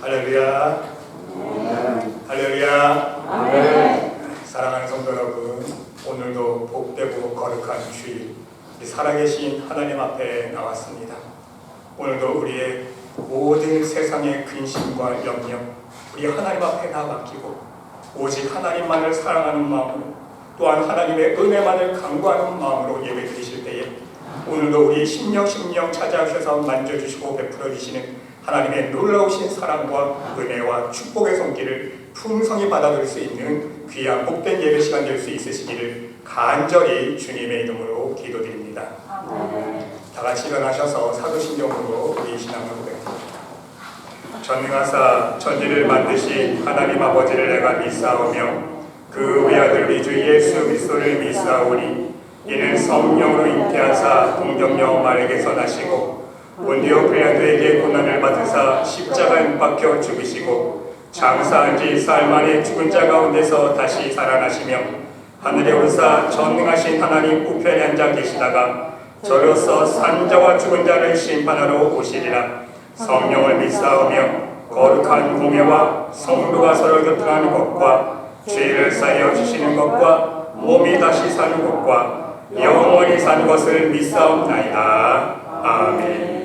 할렐루야. 할렐루야. 사랑하는 성도 여러분, 오늘도 복되고 거룩한 주일, 살아계신 하나님 앞에 나왔습니다. 오늘도 우리의 모든 세상의 근심과 염려, 우리 하나님 앞에 다 맡기고 오직 하나님만을 사랑하는 마음으로, 또한 하나님의 은혜만을 간구하는 마음으로 예배드리실 때에 오늘도 우리 심령 찾아오셔서 만져주시고 베풀어 주시는 하나님의 놀라우신 사랑과 은혜와 축복의 손길을 풍성히 받아들일 수 있는 귀한 복된 예배 시간 될 수 있으시기를 간절히 주님의 이름으로 기도드립니다. 다 같이 일어나셔서 사도신경으로 우리 신앙을 고백합니다. 전능하사 천지를 만드신 하나님 아버지를 내가 믿사오며 그 외아들 우리 주 예수 그리스도를 믿사오니 이는 성령으로 잉태하사 동정녀 마리아에게서 나시고 본디오 빌라도에게 고난을 받으사 십자가에 못 박혀 죽으시고 장사한 지 사흘 만에 죽은 자 가운데서 다시 살아나시며 하늘에 오르사 전능하신 하나님 우편에 앉아 계시다가 저로서 산 자와 죽은 자를 심판하러 오시리라. 성령을 믿사오며 거룩한 공예와 성도가 서로 교통하는 것과 죄를 사하여 주시는 것과 몸이 다시 사는 것과 영원히 사는 것을 믿사옵나이다. 아멘.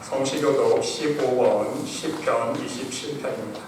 성시교독 15권 10편 27편입니다.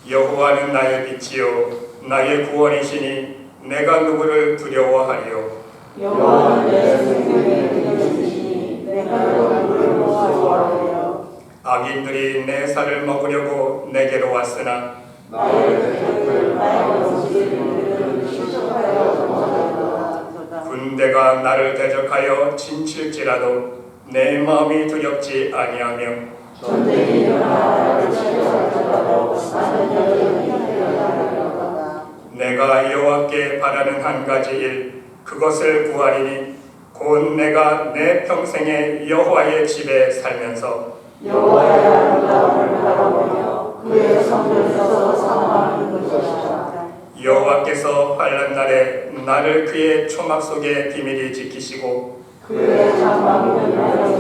여호와는 나의 빛이요 나의 구원이시니 내가 누구를 두려워하리요. 여호와는 내 생명의 빛이시니 내가 누구를 무서워하리요. 악인들이 내 살을 먹으려고 내게로 왔으나 나의 대적들 나의 원수들을 실족하여 정죄하리로다. 군대가 나를 대적하여 진칠지라도 내 마음이 두렵지 아니하며 전쟁이 일어나 나를 치료할지라도 나는 여전히 일어나리로다. 내가 여호와께 바라는 한 가지 일 그것을 구하리니 곧 내가 내 평생에 여호와의 집에 살면서 여호와의 아름다움을 바라보며 그의 성전에서 사모하는 것이다. 여호와께서 환난 날에 나를 그의 초막 속에 비밀히 지키시고 그의 장막을 나를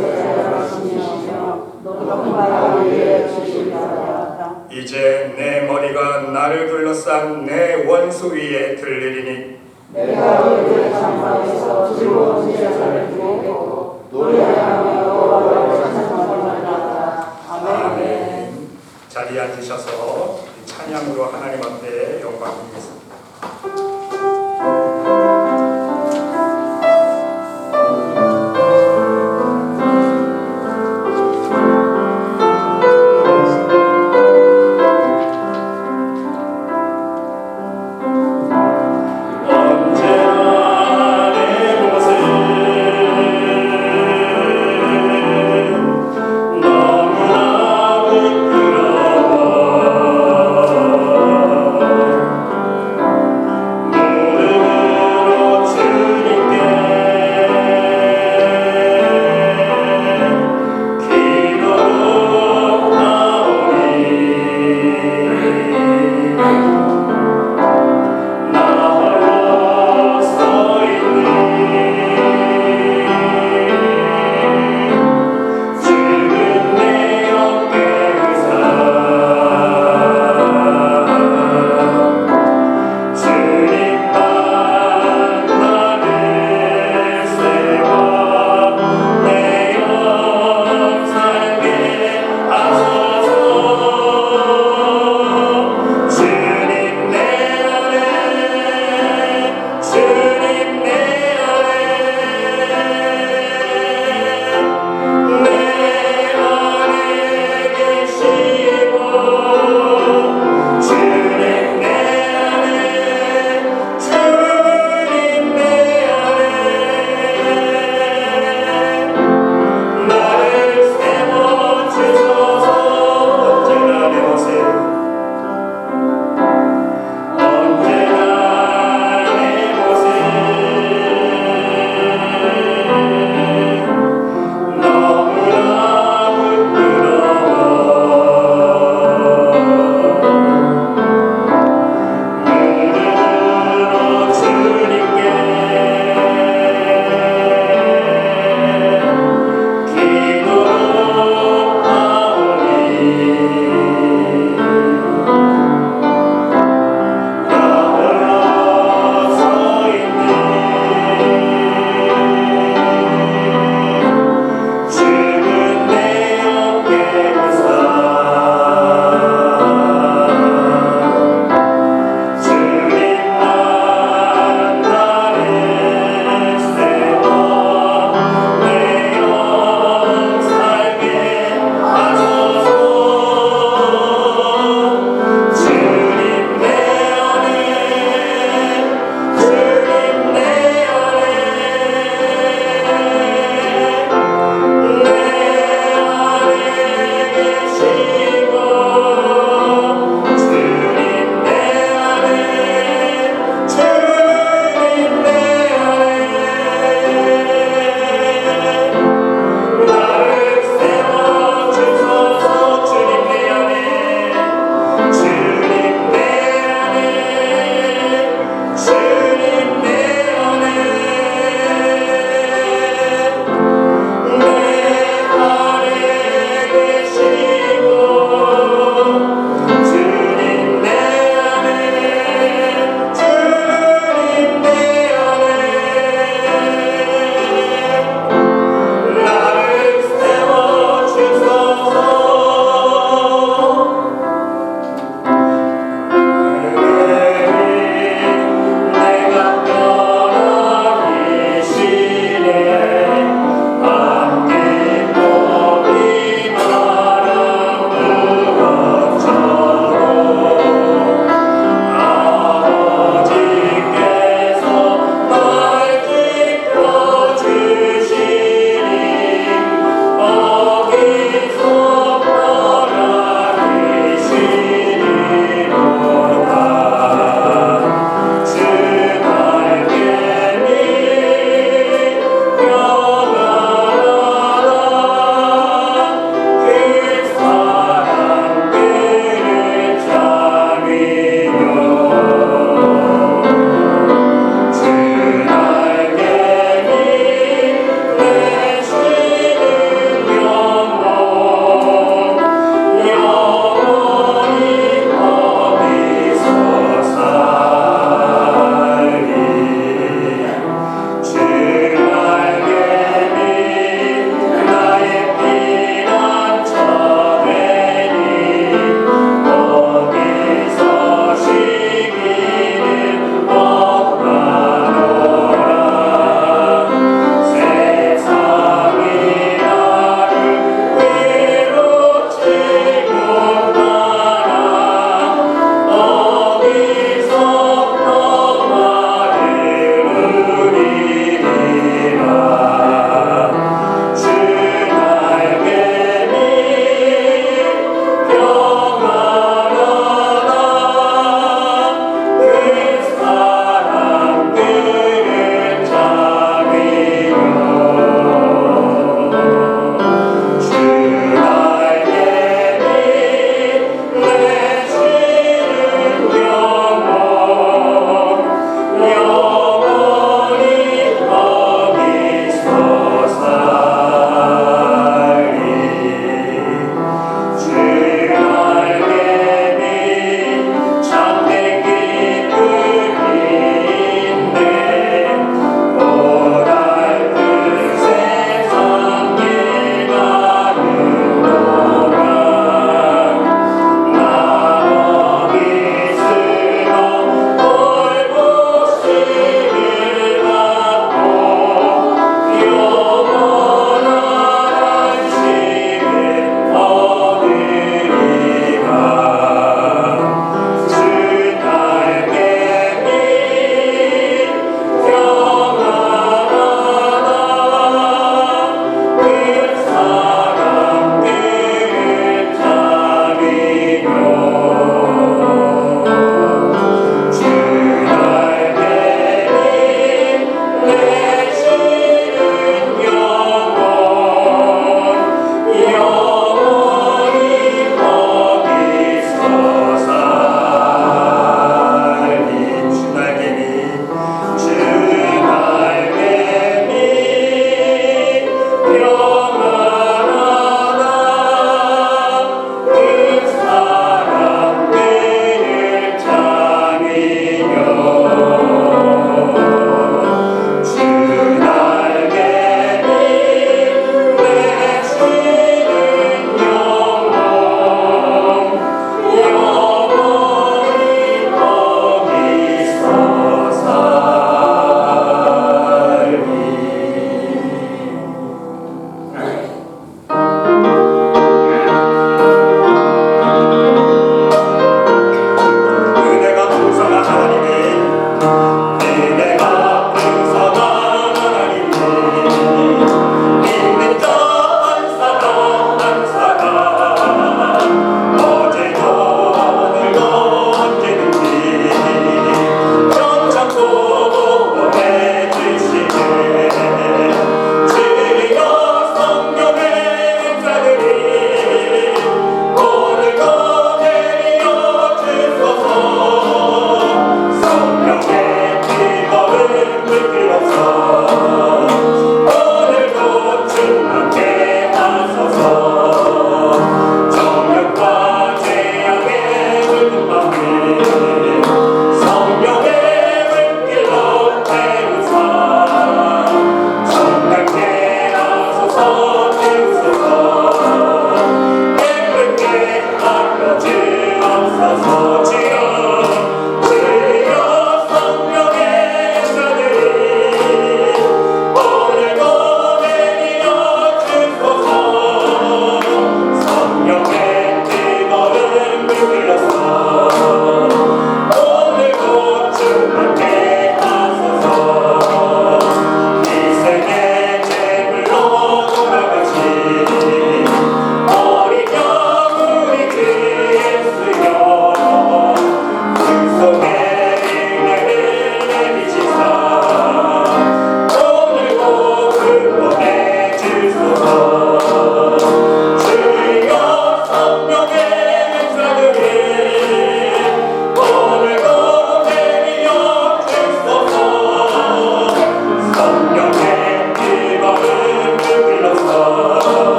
지키시며 높은 말 위에 주시리라. 이제 내 머리가 나를 둘러싼 내 원수 위에 들리리니 내가 그의 장막에서 즐거운 제사를 드리고 노래하며 여호와를 찬송하리로다. 아멘. 자리에 앉으셔서 찬양으로 하나님 앞에 영광 드리겠습니다. 내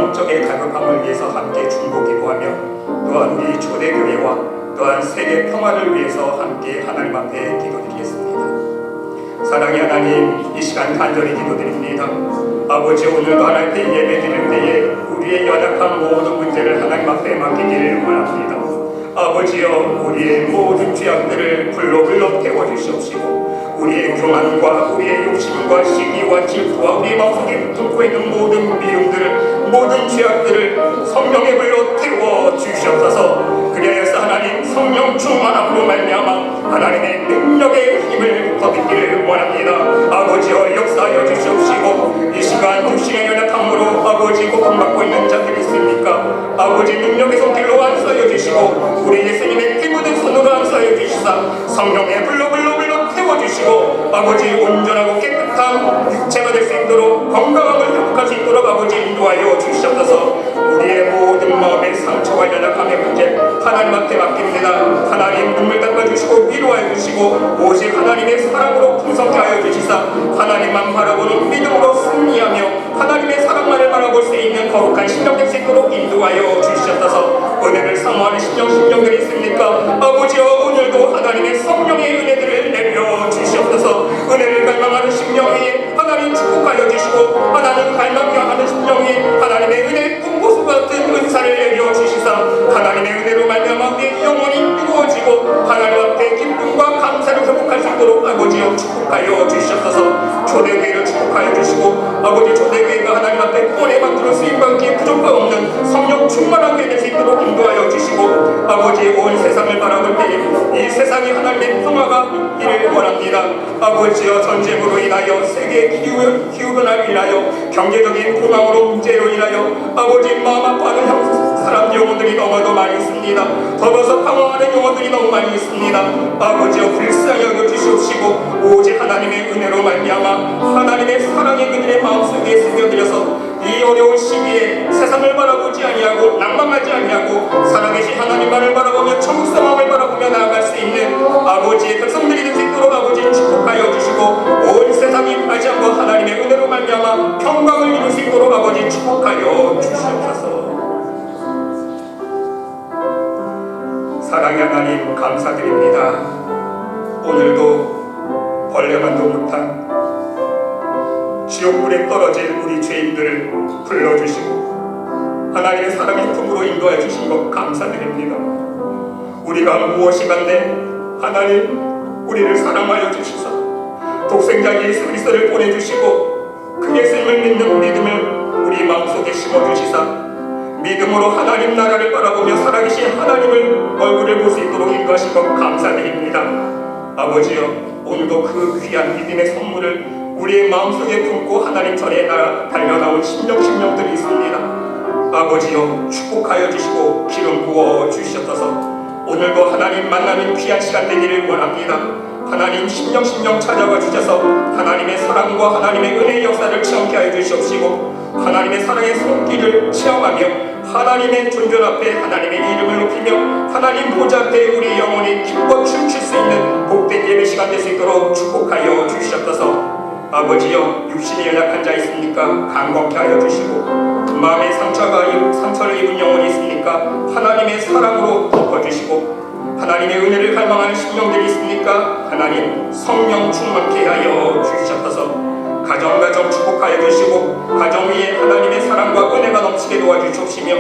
영적의 갈급함을 위해서 함께 중보기도하며 또한 우리 초대교회와 또한 세계 평화를 위해서 함께 하나님 앞에 기도드리겠습니다. 사랑의 하나님, 이 시간 간절히 기도드립니다. 아버지, 오늘도 하나님 앞에 예배드릴 때에 우리의 연약한 모든 문제를 하나님 앞에 맡기기를 원합니다. 아버지여, 우리의 모든 죄악들을 불로 태워주시옵시고 우리의 교만과 우리의 욕심과 시기와 질투와 우리의 마음속에 품고 있는 모든 미움들을, 모든 죄악들을 성령의 불로 태워주시옵소서. 그리하여서 하나님 성령 충만함으로 말미암아 하나님의 능력의 힘을 거두기를 원합니다. 아버지여, 역사하여 주시옵시고 이 시간 육신의 연약함으로 아버지 고통받고 있는 자들이 있습니까? 아버지 능력의 손길로 안수하여 주시고 우리 예수님의 피 묻은 손으로 안수하여 주시사 성령의 불로 태워주시고 아버지 온전하고 깨끗한 육체가 될 수 있도록 건강함을 회복할 수 있도록 아버지 인도하여 주시옵소서. 우리의 모든 마음의 상처와 연약함의 문제 하나님 앞에 맡깁니다. 하나님 눈물 닦아주시고 위로하여 주시고 오직 하나님의 사랑으로 풍성케 하여 주시사 하나님만 바라보는 믿음으로 승리하며 하나님의 사랑만을 바라볼 수 있는 거룩한 신령 될 수 있도록 인도하여 주시옵소서. 은혜를 사모하는 신령들이 있습니까? 아버지여, 오늘도 하나님의 성령의 은혜들을 내려 주시옵소서. 은혜를 갈망하는 심령 위에 하나님 축복하여 주시고 하나님 갈망하는 심령 위에 하나님의 은혜의 풍보수 같은 은사를 내려 주시사 하나님의 은혜로 말미암아 우리의 영혼이 이루어지고 하나님 앞에 기쁨과 감사를 회복할 수 있도록 아버지여 축복하여 주시옵소서. 초대교회를 축복하여 주시고 아버지 초대교회가 하나님 앞에 권에 만들어 쓰임받기에 부족함 없는 성령 충만한 교회 될 수 있도록 인도하여 주시고 아버지 온 세상을 바라볼 때에 이 세상에 하나님의 평화가 있기를 원합니다. 아버지여, 전쟁으로 인하여 세계 기후변화로 인하여 경제적인 고망으로 문제로 인하여 아버지 마음 아파하는 사람 영혼들이 너무도 많이 있습니다. 더불어서 방황하는 영혼들이 너무 많이 있습니다. 아버지여, 불쌍히 여겨주시옵시고 오직 하나님의 은혜로 말미암아 하나님의 사랑이 그들의 마음속에 스며들어서 이 어려운 시기에 세상을 바라보지 아니하고 낭망하지 아니하고 살아계신 하나님만을 바라보며 천국성 마음을 바라보며 나아갈 수 있는 아버지의 백성들이 될 수 있도록 아버지 축복하여 주시고 온 세상이 다시 한번 하나님의 은혜로 말미암아 평강을 이룰 수 있도록 아버지 축복하여 주시옵소서. 사랑의 하나님, 감사드립니다. 오늘도 벌레만도 못한 지옥불에 떨어질 우리 죄인들을 불러주시고 하나님의 사랑의 품으로 인도해 주신 것 감사드립니다. 우리가 무엇이 간데 하나님 우리를 사랑하여 주시사 독생자 예수 그리스도를 보내주시고 그 예수님을 믿는 믿음을 우리 마음속에 심어주시사 믿음으로 하나님 나라를 바라보며 살아계신 하나님을 얼굴을 볼 수 있도록 인도하신 것 감사드립니다. 아버지여, 오늘도 그 귀한 믿음의 선물을 우리의 마음속에 품고 하나님 전에 달려나온 심령들이 있습니다. 아버지여, 축복하여 주시고 기름 부어 주시옵소서. 오늘도 하나님 만나는 귀한 시간 되기를 원합니다. 하나님 심령 찾아와 주셔서 하나님의 사랑과 하나님의 은혜의 역사를 체험케 하여 주시옵시고 하나님의 사랑의 손길을 체험하며 하나님의 존전 앞에 하나님의 이름을 높이며 하나님 보좌 앞에 우리 영혼이 기뻐 춤출 수 있는 복된 예배 시간 될 수 있도록 축복하여 주시옵소서. 아버지여, 육신이 연약한 자 있습니까? 강건케 하여 주시고 마음의 상처를 입은 영혼이 있습니까? 하나님의 사랑으로 덮어주시고 하나님의 은혜를 갈망하는 심령들이 있습니까? 하나님 성령 충만케 하여 주시옵소서. 가정 축복하여 주시고 가정 위에 하나님의 사랑과 은혜가 넘치게 도와주시옵시며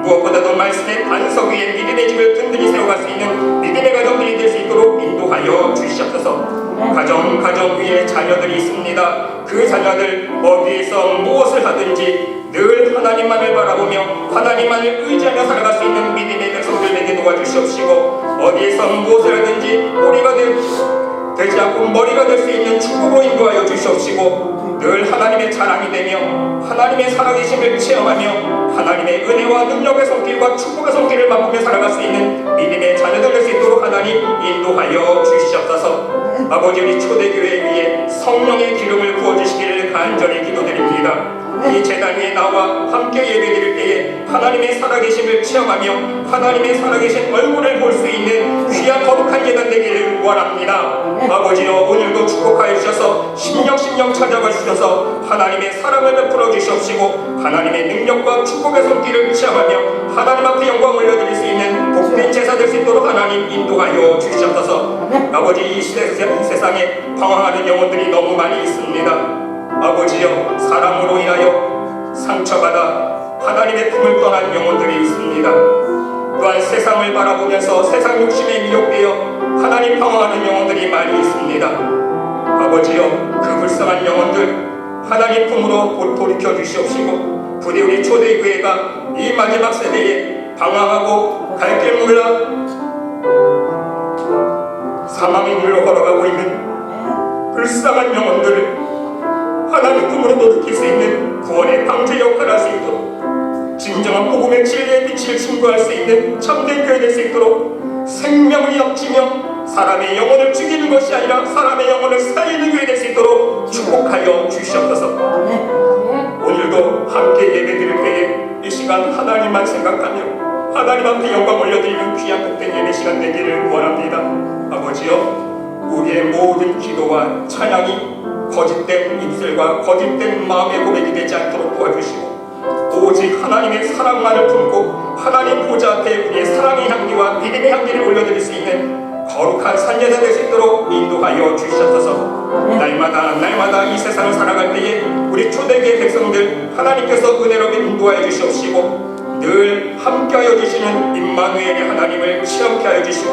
무엇보다도 말씀의 반석 위에 믿음의 집을 든든히 세워갈 수 있는 믿음의 가정들이 될 수 있도록 인도하여 주시옵소서. 가정 위에 자녀들이 있습니다. 그 자녀들 어디에서 무엇을 하든지 늘 하나님만을 바라보며 하나님만을 의지하며 살아갈 수 있는 믿음의 백성들 되게 도와주시옵시고 어디에서 무엇을 하든지 꼬리가 되지 않고 머리가 될 수 있는 축복으로 인도하여 주시옵시고 늘 하나님의 자랑이 되며 하나님의 살아계심을 체험하며 하나님의 은혜와 능력의 손길과 축복의 손길을 맛보며 살아갈 수 있는 믿음의 자녀들 될 수 있도록 하나님 인도하여 주시옵소서. 아버지, 우리 초대교회 위에 성령의 기름을 부어주시기를 간절히 기도드립니다. 이 제단 위에 나와 함께 예배드릴 때에 하나님의 살아계심을 체험하며 하나님의 살아계신 얼굴을 볼 수 있는 귀한 거룩한 제단 되기를 원합니다. 아버지여, 오늘도 축복하여 주셔서 심령 찾아가 주셔서 하나님의 사랑을 베풀어 주시옵시고 하나님의 능력과 축복의 손길을 체험하며 하나님 앞에 영광 올려드릴 수 있는 복된 제사 될 수 있도록 하나님 인도하여 주시옵소서. 아버지, 이 세상에 방황하는 영혼들이 너무 많이 있습니다. 아버지여, 사랑으로 인하여 상처받아 하나님의 품을 떠난 영혼들이 있습니다. 또한 세상을 바라보면서 세상 욕심에 미혹되어 하나님 방황하는 영혼들이 많이 있습니다. 아버지여, 그 불쌍한 영혼들 하나님 품으로 돌이켜 주시옵시고 부디 우리 초대교회가 이 마지막 세대에 방황하고 갈 길 몰라 사망의 길로 걸어가고 있는 불쌍한 영혼들을 하나님 품으로 돌이킬 수 있는 구원의 방주 역할을 할 수 있도록 진정한 복음의 진리의 빛을 증거할 수 있는 참된 교회 될 수 있도록 생명을 넘치며 사람의 영혼을 죽이는 것이 아니라 사람의 영혼을 살리는 교회 될 수 있도록 축복하여 주시옵소서. 오늘도 함께 예배드릴 때에 이 시간 하나님만 생각하며 하나님 앞에 영광 올려드리는 귀한 복된 예배 시간 되기를 원합니다. 아버지여, 우리의 모든 기도와 찬양이 거짓된 입술과 거짓된 마음의 고백이 되지 않도록 도와주시고 오직 하나님의 사랑만을 품고 하나님 보좌 앞에 우리의 사랑의 향기와 믿음의 향기를 올려드릴 수 있는 거룩한 산제사 될 수 있도록 인도하여 주시옵소서. 날마다 이 세상을 살아갈 때에 우리 초대교회 백성들 하나님께서 은혜롭게 인도하여 주시옵시고 늘 함께하여 주시는 임마누엘의 하나님을 체험케 하여 주시고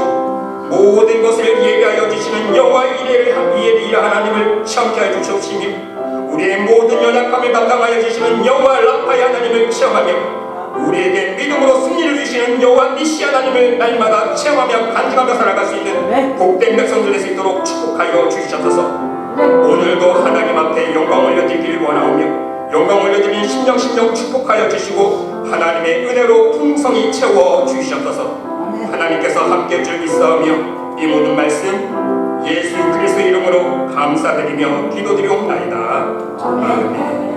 모든 것을 예비하여 주시는 여호와 이레의 하나님을 체험케 하여 주시옵시며 우리의 모든 연약함을 감당하여 주시는 여호와 라파의 하나님을 체험하며 우리에게 믿음으로 승리를 주시는 여호와 니시 하나님을 날마다 체험하며 간증하며 살아갈 수 있는 복된 백성들 될 수 있도록 축복하여 주시옵소서. 오늘도 하나님 앞에 영광 올려드리기를 원하오며 영광 올려드리는 심령 축복하여 주시고 하나님의 은혜로 풍성히 채워 주시옵소서. 하나님께서 함께 줄 믿사오며 이 모든 말씀 예수 그리스도 이름으로 감사드리며 기도드리옵나이다. 아멘.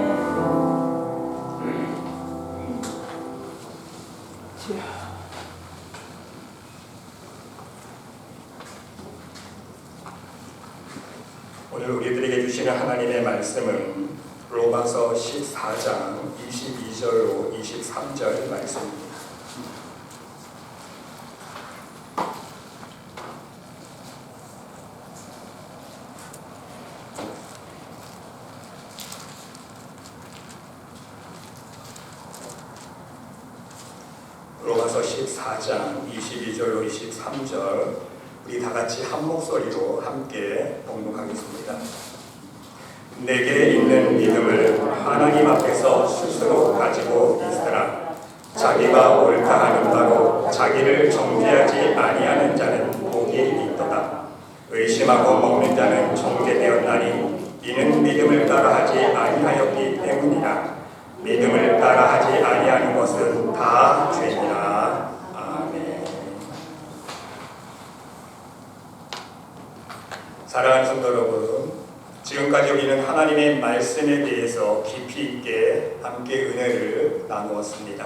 오늘 우리들에게 주시는 하나님의 말씀은 로마서 14장 22절로 23절 말씀입니다. 로마서 14장 22절로 23절 우리 다같이 한 목소리로 함께 봉독하겠습니다. 내게 있는 믿음을 하나님 앞에서 스스로 가지고 있으라. 자기가 옳다 하는 바로 자기를 정죄하지 아니하는 자는 복이 있도다. 의심하고 먹는 자는 정죄되었나니 이는 믿음을 따라하지 아니하였기 때문이라. 믿음을 따라하지 아니하는 것은 다 죄니라. 아멘. 사랑하는 성도 여러분, 지금까지 우리는 하나님의 말씀에 대해서 깊이 있게 함께 은혜를 나누었습니다.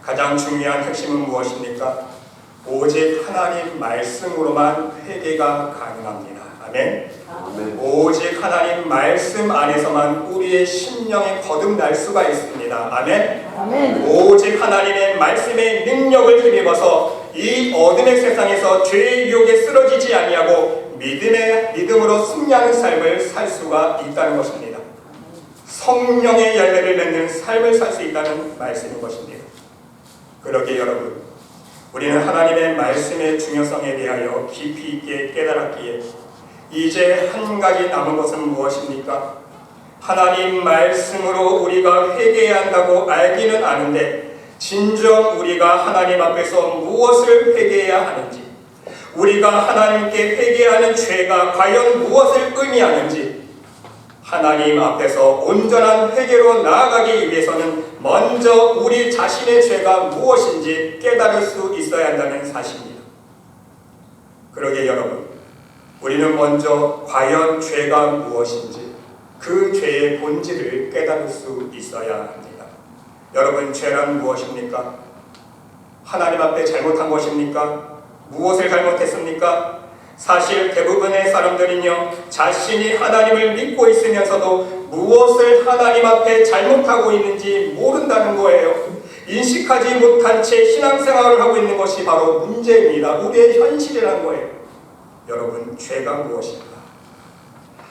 가장 중요한 핵심은 무엇입니까? 오직 하나님 말씀으로만 회개가 가능합니다. 아멘. 아멘. 오직 하나님 말씀 안에서만 우리의 심령이 거듭날 수가 있습니다. 아멘. 아멘. 오직 하나님의 말씀의 능력을 힘입어서 이 어둠의 세상에서 죄의 유혹에 쓰러지지 아니하고 믿음으로 승리하는 삶을 살 수가 있다는 것입니다. 성령의 열매를 맺는 삶을 살 수 있다는 말씀인 것입니다. 그러기에 여러분, 우리는 하나님의 말씀의 중요성에 대하여 깊이 있게 깨달았기에 이제 한 가지 남은 것은 무엇입니까? 하나님 말씀으로 우리가 회개해야 한다고 알기는 아는데 진정 우리가 하나님 앞에서 무엇을 회개해야 하는지, 우리가 하나님께 회개하는 죄가 과연 무엇을 의미하는지, 하나님 앞에서 온전한 회개로 나아가기 위해서는 먼저 우리 자신의 죄가 무엇인지 깨달을 수 있어야 한다는 사실입니다. 그러기에 여러분, 우리는 먼저 과연 죄가 무엇인지, 그 죄의 본질을 깨달을 수 있어야 합니다. 여러분, 죄란 무엇입니까? 하나님 앞에 잘못한 것입니까? 무엇을 잘못했습니까? 사실 대부분의 사람들은요, 자신이 하나님을 믿고 있으면서도 무엇을 하나님 앞에 잘못하고 있는지 모른다는 거예요. 인식하지 못한 채 신앙생활을 하고 있는 것이 바로 문제입니다. 우리의 현실이라는 거예요. 여러분, 죄가 무엇입니까?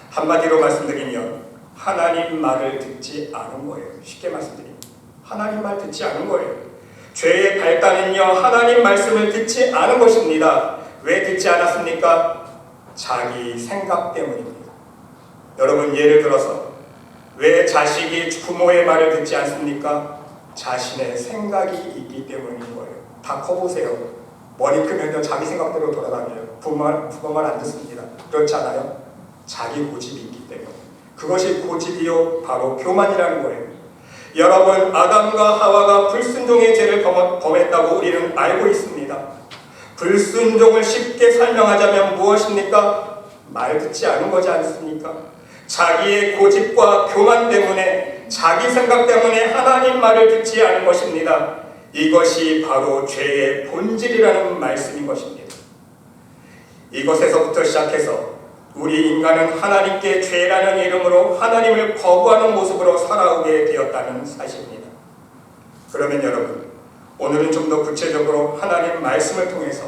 한마디로 말씀드리면 하나님 말을 듣지 않은 거예요. 쉽게 말씀드리면 하나님 말 듣지 않은 거예요. 죄의 발단은요, 하나님 말씀을 듣지 않은 것입니다. 왜 듣지 않았습니까? 자기 생각 때문입니다. 여러분, 예를 들어서 왜 자식이 부모의 말을 듣지 않습니까? 자신의 생각이 있기 때문인 거예요. 다 커보세요. 머리 크면 자기 생각대로 돌아다녀요. 부모 말 안 듣습니다. 그렇지 않아요? 자기 고집이 있기 때문에. 그것이 고집이요, 바로 교만이라는 거예요. 여러분, 아담과 하와가 불순종의 죄를 범했다고 우리는 알고 있습니다. 불순종을 쉽게 설명하자면 무엇입니까? 말 듣지 않은 거지 않습니까? 자기의 고집과 교만 때문에, 자기 생각 때문에 하나님 말을 듣지 않은 것입니다. 이것이 바로 죄의 본질이라는 말씀인 것입니다. 이것에서부터 시작해서 우리 인간은 하나님께 죄라는 이름으로 하나님을 거부하는 모습으로 살아오게 되었다는 사실입니다. 그러면 여러분, 오늘은 좀 더 구체적으로 하나님 말씀을 통해서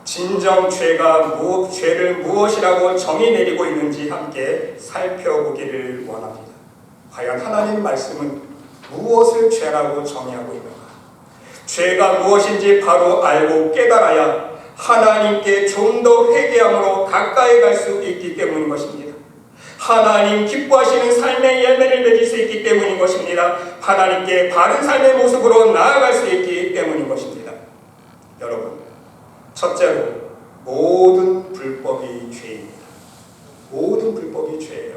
진정 죄를 무엇이라고 정의 내리고 있는지 함께 살펴보기를 원합니다. 과연 하나님 말씀은 무엇을 죄라고 정의하고 있는가? 죄가 무엇인지 바로 알고 깨달아야 하나님께 좀 더 회개함으로 가까이 갈 수 있기 때문인 것입니다. 하나님 기뻐하시는 삶의 열매를 맺을 수 있기 때문인 것입니다. 하나님께 바른 삶의 모습으로 나아갈 수 있기 때문인 것입니다. 여러분, 첫째로 모든 불법이 죄입니다. 모든 불법이 죄예요.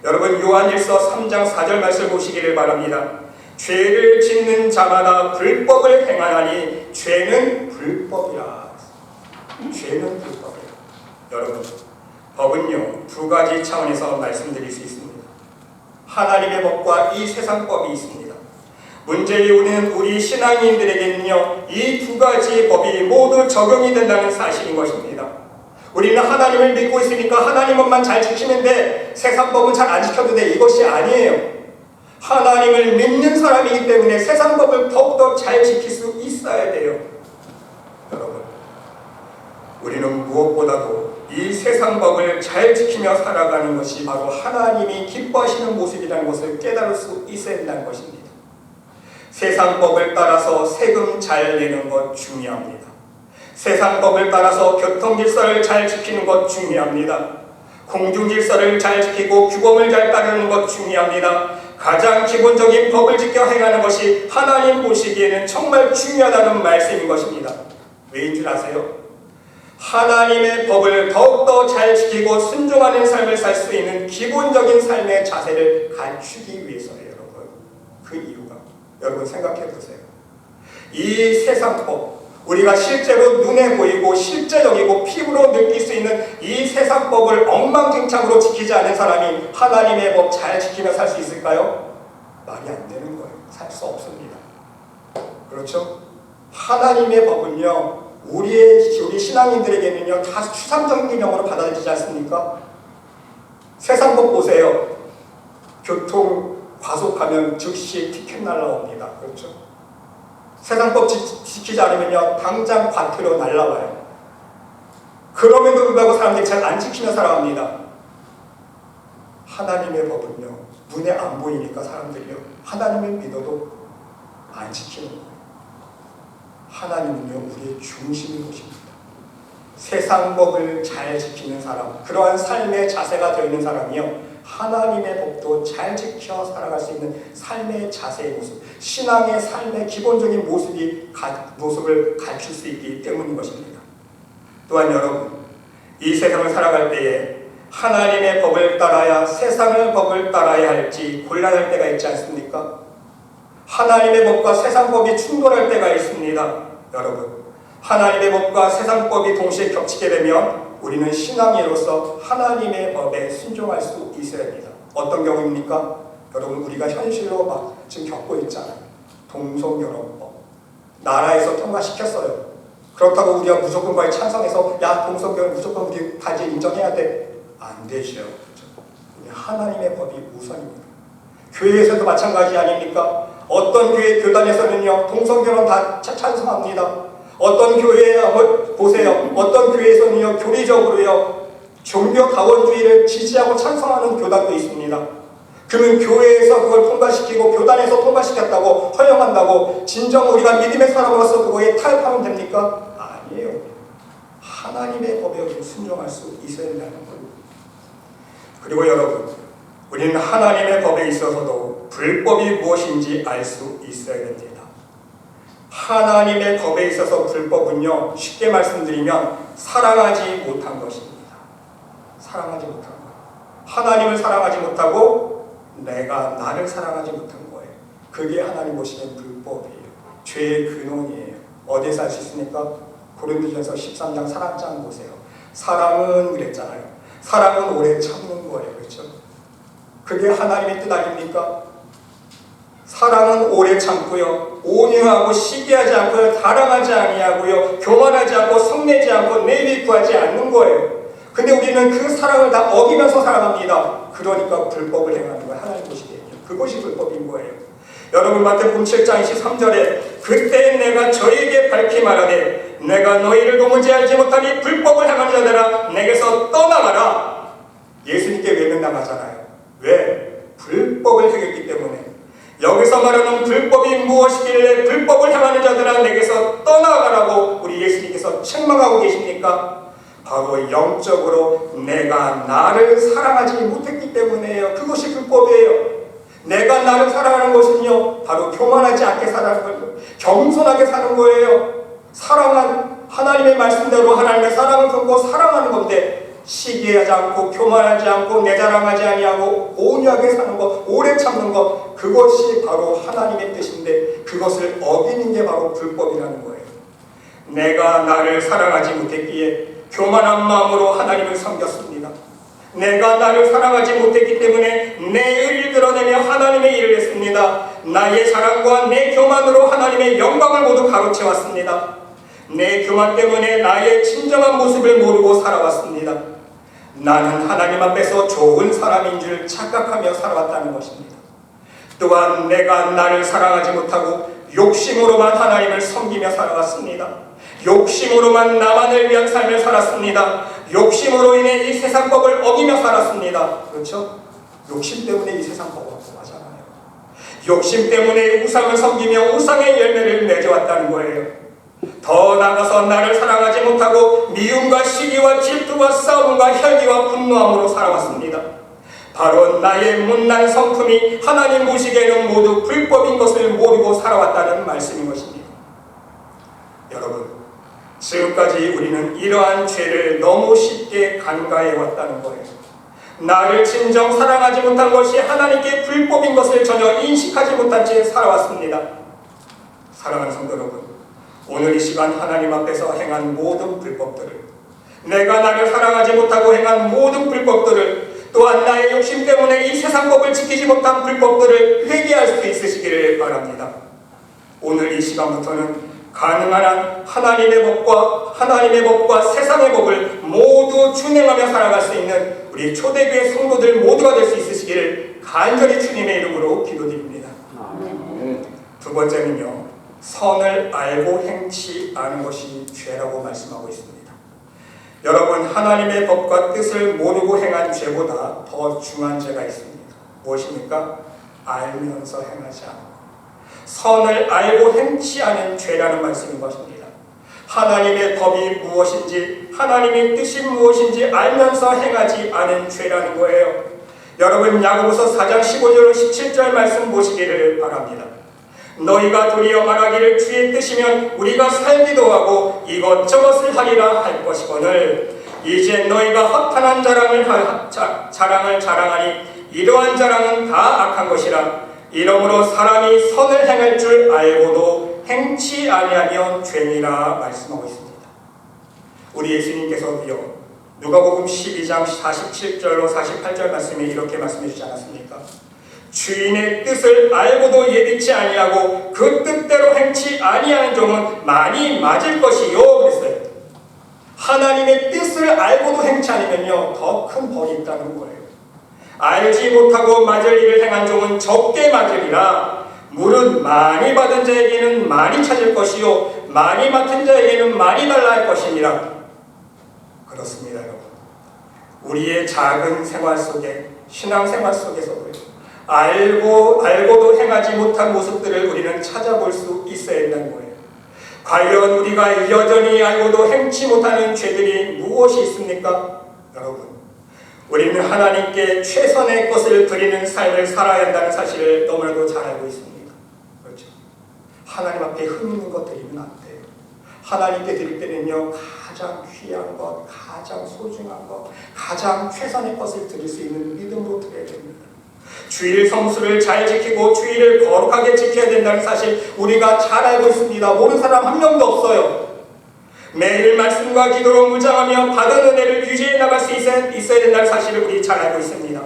여러분, 요한일서 3장 4절 말씀 보시기를 바랍니다. 죄를 짓는 자마다 불법을 행하나니 죄는 불법이라. 죄는 불법이라. 여러분, 법은요, 두 가지 차원에서 말씀드릴 수 있습니다. 하나님의 법과 이 세상 법이 있습니다. 문제의 오는 우리 신앙인들에게는요, 이 두 가지 법이 모두 적용이 된다는 사실인 것입니다. 우리는 하나님을 믿고 있으니까 하나님 법만 잘 지키면 돼, 세상 법은 잘 안 지켜도 돼, 이것이 아니에요. 하나님을 믿는 사람이기 때문에 세상 법을 더욱더 잘 지킬 수 있어야 돼요. 여러분, 우리는 무엇보다도 이 세상 법을 잘 지키며 살아가는 것이 바로 하나님이 기뻐하시는 모습이라는 것을 깨달을 수 있어야 한다는 것입니다. 세상 법을 따라서 세금 잘 내는 것 중요합니다. 세상 법을 따라서 교통 질서를 잘 지키는 것 중요합니다. 공중 질서를 잘 지키고 규범을 잘 따르는 것 중요합니다. 가장 기본적인 법을 지켜 행하는 것이 하나님 보시기에는 정말 중요하다는 말씀인 것입니다. 왜인 줄 아세요? 하나님의 법을 더욱더 잘 지키고 순종하는 삶을 살 수 있는 기본적인 삶의 자세를 갖추기 위해서예요, 여러분. 그 이유가, 여러분 생각해 보세요. 이 세상 법, 우리가 실제로 눈에 보이고 실제적이고 피부로 느낄 수 있는 이 세상 법을 엉망진창으로 지키지 않은 사람이 하나님의 법 잘 지키며 살 수 있을까요? 말이 안 되는 거예요. 살 수 없습니다. 그렇죠? 하나님의 법은요, 우리 신앙인들에게는요, 다 추상적인 개념으로 받아들이지 않습니까? 세상 법 보세요. 교통 과속하면 즉시 티켓 날라옵니다. 그렇죠? 세상 법 지키지 않으면요, 당장 과태료 날라와요. 그럼에도 불구하고 사람들이 잘 안 지키며 살아갑니다. 하나님의 법은요, 눈에 안 보이니까 사람들이요, 하나님을 믿어도 안 지키는 거예요. 하나님은요, 우리의 중심인 것입니다. 세상 법을 잘 지키는 사람, 그러한 삶의 자세가 되어 있는 사람이요, 하나님의 법도 잘 지켜 살아갈 수 있는 삶의 자세의 모습, 신앙의 삶의 기본적인 모습을 갖출 수 있기 때문인 것입니다. 또한 여러분, 이 세상을 살아갈 때에 하나님의 법을 따라야 세상의 법을 따라야 할지 곤란할 때가 있지 않습니까? 하나님의 법과 세상 법이 충돌할 때가 있습니다. 여러분, 하나님의 법과 세상 법이 동시에 겹치게 되면 우리는 신앙인으로서 하나님의 법에 순종할 수 있어야 합니다. 어떤 경우입니까? 여러분, 우리가 현실로 막 지금 겪고 있잖아요. 동성결혼법. 나라에서 통과시켰어요. 그렇다고 우리가 무조건과에 찬성해서 야, 동성결혼 무조건 우리 다 이제 인정해야 돼. 안 되죠. 우리 하나님의 법이 우선입니다. 교회에서도 마찬가지 아닙니까? 어떤 교회 교단에서는요, 동성결혼 다 찬성합니다. 어떤 교회에 보세요. 어떤 교회에서는요, 교리적으로요, 종교다원주의를 지지하고 찬성하는 교단도 있습니다. 그러면 교회에서 그걸 통과시키고 교단에서 통과시켰다고 허용한다고 진정 우리가 믿음의 사람으로서 그거에 타협하면 됩니까? 아니에요. 하나님의 법에 순종할 수 있어야 된다는 거예요. 그리고 여러분, 우리는 하나님의 법에 있어서도 불법이 무엇인지 알 수 있어야 됩니다. 하나님의 법에 있어서 불법은요, 쉽게 말씀드리면 사랑하지 못한 것입니다. 사랑하지 못한 거예요. 하나님을 사랑하지 못하고 내가 나를 사랑하지 못한 거예요. 그게 하나님 보시기엔 불법이에요. 죄의 근원이에요. 어디에서 알 수 있습니까? 고린도전서 13장 사랑장 보세요. 사랑은 그랬잖아요. 사랑은 오래 참는 거예요. 그렇죠? 그게 하나님의 뜻 아닙니까? 사랑은 오래 참고요, 온유하고 시기하지 않고요, 다랑하지 아니하고요, 교만하지 않고 성내지 않고 내비 구하지 않는 거예요. 근데 우리는 그 사랑을 다 어기면서 살아갑니다. 그러니까 불법을 행하는 거예요. 하나님 보시기에요. 그것이 불법인 거예요. 여러분, 마태복음 7장 23절에 그때 내가 저에게 밝히 말하되 내가 너희를 도무지 알지 못하니 불법을 행하는 자들아 내게서 떠나가라. 예수님께 외면당하잖아요. 왜? 불법을 행했기 때문에. 여기서 말하는 불법이 무엇이길래 불법을 행하는 자들아 내게서 떠나가라고 우리 예수님께서 책망하고 계십니까? 바로 영적으로 내가 나를 사랑하지 못했기 때문에요. 그것이 불법이에요. 내가 나를 사랑하는 것은요, 바로 교만하지 않게 사는 거예요. 겸손하게 사는 거예요. 사랑한 하나님의 말씀대로 하나님의 사랑을 품고 사랑하는 건데, 시기하지 않고 교만하지 않고 내 자랑하지 아니하고 온유하게 사는 것, 오래 참는 것, 그것이 바로 하나님의 뜻인데 그것을 어기는 게 바로 불법이라는 거예요. 내가 나를 사랑하지 못했기에 교만한 마음으로 하나님을 섬겼습니다. 내가 나를 사랑하지 못했기 때문에 내 의를 드러내며 하나님의 일을 했습니다. 나의 자랑과 내 교만으로 하나님의 영광을 모두 가로채왔습니다. 내 교만 때문에 나의 진정한 모습을 모르고 살아왔습니다. 나는 하나님 앞에서 좋은 사람인 줄 착각하며 살아왔다는 것입니다. 또한 내가 나를 사랑하지 못하고 욕심으로만 하나님을 섬기며 살아왔습니다. 욕심으로만 나만을 위한 삶을 살았습니다. 욕심으로 인해 이 세상 법을 어기며 살았습니다. 그렇죠? 욕심 때문에 이 세상 법을 어기잖아요. 욕심 때문에 우상을 섬기며 우상의 열매를 맺어왔다는 거예요. 더 나아가서 나를 사랑하지 못하고 미움과 시기와 질투와 싸움과 혈기와 분노함으로 살아왔습니다. 바로 나의 못난 성품이 하나님 보시기에는 모두 불법인 것을 모르고 살아왔다는 말씀인 것입니다. 여러분, 지금까지 우리는 이러한 죄를 너무 쉽게 간과해왔다는 거예요. 나를 진정 사랑하지 못한 것이 하나님께 불법인 것을 전혀 인식하지 못한 채 살아왔습니다. 사랑하는 성도 여러분, 오늘 이 시간 하나님 앞에서 행한 모든 불법들을, 내가 나를 사랑하지 못하고 행한 모든 불법들을, 또한 나의 욕심 때문에 이 세상 법을 지키지 못한 불법들을 회개할 수 있으시기를 바랍니다. 오늘 이 시간부터는 가능한 한 하나님의 법과 세상의 법을 모두 준행하며 살아갈 수 있는 우리 초대교회 성도들 모두가 될 수 있으시기를 간절히 주님의 이름으로 기도드립니다. 두 번째는요, 선을 알고 행치 않은 것이 죄라고 말씀하고 있습니다. 여러분, 하나님의 법과 뜻을 모르고 행한 죄보다 더 중한 죄가 있습니다. 무엇입니까? 알면서 행하지 않고 선을 알고 행치 않은 죄라는 말씀인 것입니다. 하나님의 법이 무엇인지, 하나님의 뜻이 무엇인지 알면서 행하지 않은 죄라는 거예요. 여러분, 야고보서 4장 15절 17절 말씀 보시기를 바랍니다. 너희가 도리어 말하기를 주의 뜻이면 우리가 살기도 하고 이것저것을 하리라 할 것이거늘 이제 너희가 허탄한 자랑을 자랑하니 이러한 자랑은 다 악한 것이라. 이러므로 사람이 선을 행할 줄 알고도 행치 아니하면 죄니라 말씀하고 있습니다. 우리 예수님께서도요, 누가복음 12장 47절로 48절 말씀에 이렇게 말씀해 주지 않았습니까? 주인의 뜻을 알고도 예비치 아니하고 그 뜻대로 행치 아니하는 종은 많이 맞을 것이요 그랬어요. 하나님의 뜻을 알고도 행치 않으면요 더 큰 벌이 있다는 거예요. 알지 못하고 맞을 일을 행한 종은 적게 맞으리라. 물은 많이 받은 자에게는 많이 찾을 것이요 많이 맡은 자에게는 많이 달라 할 것이니라. 그렇습니다 여러분. 우리의 작은 생활 속에 신앙생활 속에서도 알고도 행하지 못한 모습들을 우리는 찾아볼 수 있어야 된다는 거예요. 과연 우리가 여전히 알고도 행치 못하는 죄들이 무엇이 있습니까? 여러분, 우리는 하나님께 최선의 것을 드리는 삶을 살아야 한다는 사실을 너무나도 잘 알고 있습니다. 그렇죠? 하나님 앞에 흠 있는 것 드리면 안 돼요. 하나님께 드릴 때는요 가장 귀한 것, 가장 소중한 것, 가장 최선의 것을 드릴 수 있는 믿음으로 드려야 됩니다. 주일 성수를 잘 지키고 주일을 거룩하게 지켜야 된다는 사실 우리가 잘 알고 있습니다. 모르는 사람 한 명도 없어요. 매일 말씀과 기도로 무장하며 받은 은혜를 유지해 나갈 수 있어야 된다는 사실을 우리 잘 알고 있습니다.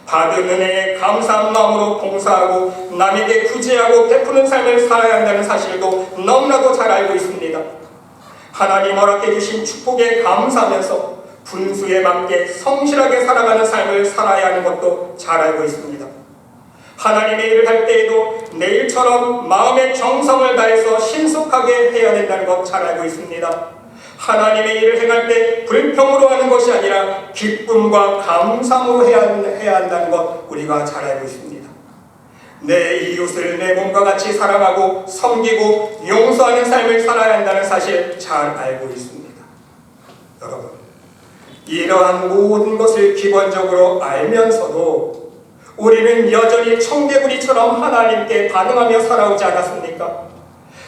받은 은혜에 감사한 마음으로 봉사하고 남에게 구제하고 베푸는 삶을 살아야 한다는 사실도 너무나도 잘 알고 있습니다. 하나님 허락해 주신 축복에 감사하면서 분수에 맞게 성실하게 살아가는 삶을 살아야 하는 것도 잘 알고 있습니다. 하나님의 일을 할 때에도 내일처럼 마음의 정성을 다해서 신속하게 해야 된다는 것 잘 알고 있습니다. 하나님의 일을 행할 때 불평으로 하는 것이 아니라 기쁨과 감사로 해야 한다는 것 우리가 잘 알고 있습니다. 내 이웃을 내 몸과 같이 사랑하고 섬기고 용서하는 삶을 살아야 한다는 사실 잘 알고 있습니다. 여러분, 이러한 모든 것을 기본적으로 알면서도 우리는 여전히 청개구리처럼 하나님께 반응하며 살아오지 않았습니까?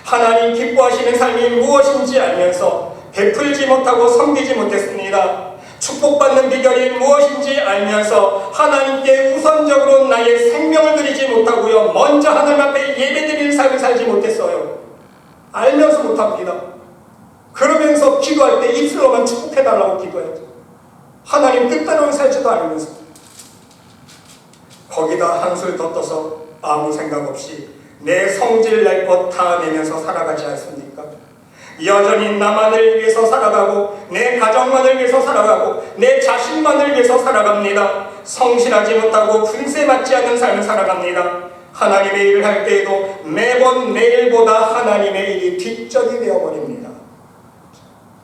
하나님 기뻐하시는 삶이 무엇인지 알면서 베풀지 못하고 섬기지 못했습니다. 축복받는 비결이 무엇인지 알면서 하나님께 우선적으로 나의 생명을 드리지 못하고요 먼저 하나님 앞에 예배드리는 삶을 살지 못했어요. 알면서 못합니다. 그러면서 기도할 때 입술로만 축복해달라고 기도해야죠. 하나님 뜻대로 살지도 않으면서 거기다 한술 더 떠서 아무 생각 없이 내 성질 낼 것 다 내면서 살아가지 않습니까? 여전히 나만을 위해서 살아가고 내 가정만을 위해서 살아가고 내 자신만을 위해서 살아갑니다. 성실하지 못하고 분세 맞지 않는 삶을 살아갑니다. 하나님의 일을 할 때에도 매번 내일보다 하나님의 일이 뒷전이 되어버립니다.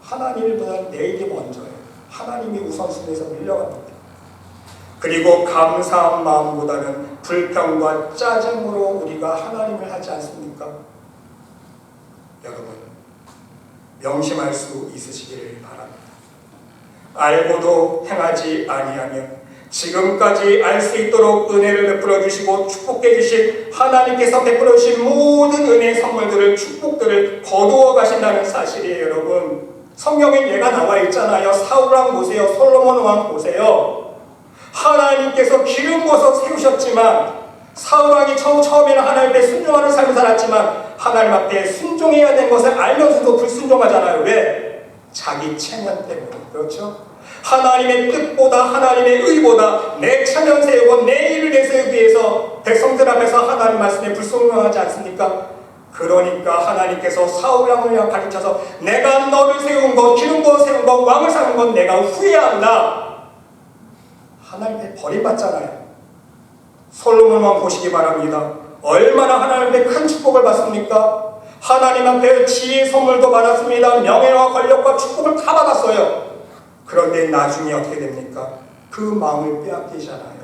하나님 일보다 내일이 먼저예요. 하나님이 우선순위에서 밀려갑니다. 그리고 감사한 마음보다는 불평과 짜증으로 우리가 하나님을 하지 않습니까? 여러분, 명심할 수 있으시기를 바랍니다. 알고도 행하지 아니하면 지금까지 알 수 있도록 은혜를 베풀어 주시고 축복해 주신 하나님께서 베풀어 주신 모든 은혜의 선물들을 축복들을 거두어 가신다는 사실이에요. 여러분, 성경에 예가 나와 있잖아요. 사울왕 보세요. 솔로몬 왕 보세요. 하나님께서 기름 부어서 세우셨지만 사울왕이 처음에는 하나님 앞에 순종하는 삶을 살았지만 하나님 앞에 순종해야 되는 것을 알면서도 불순종하잖아요. 왜? 자기 체면 때문에. 그렇죠? 하나님의 뜻보다 하나님의 의보다 내 체면 세우고 내 일을 내세우기 위해서 백성들 앞에서 하나님 말씀에 불순종하지 않습니까? 그러니까 하나님께서 사울왕을 가르쳐서 내가 너를 세운 것, 기름 부어 세운 것, 왕을 삼은 것 내가 후회한다. 하나님께 버림받잖아요. 솔로몬 왕 보시기 바랍니다. 얼마나 하나님 앞에 큰 축복을 받습니까? 하나님 앞에 지혜의 선물도 받았습니다. 명예와 권력과 축복을 다 받았어요. 그런데 나중에 어떻게 됩니까? 그 마음을 빼앗기잖아요.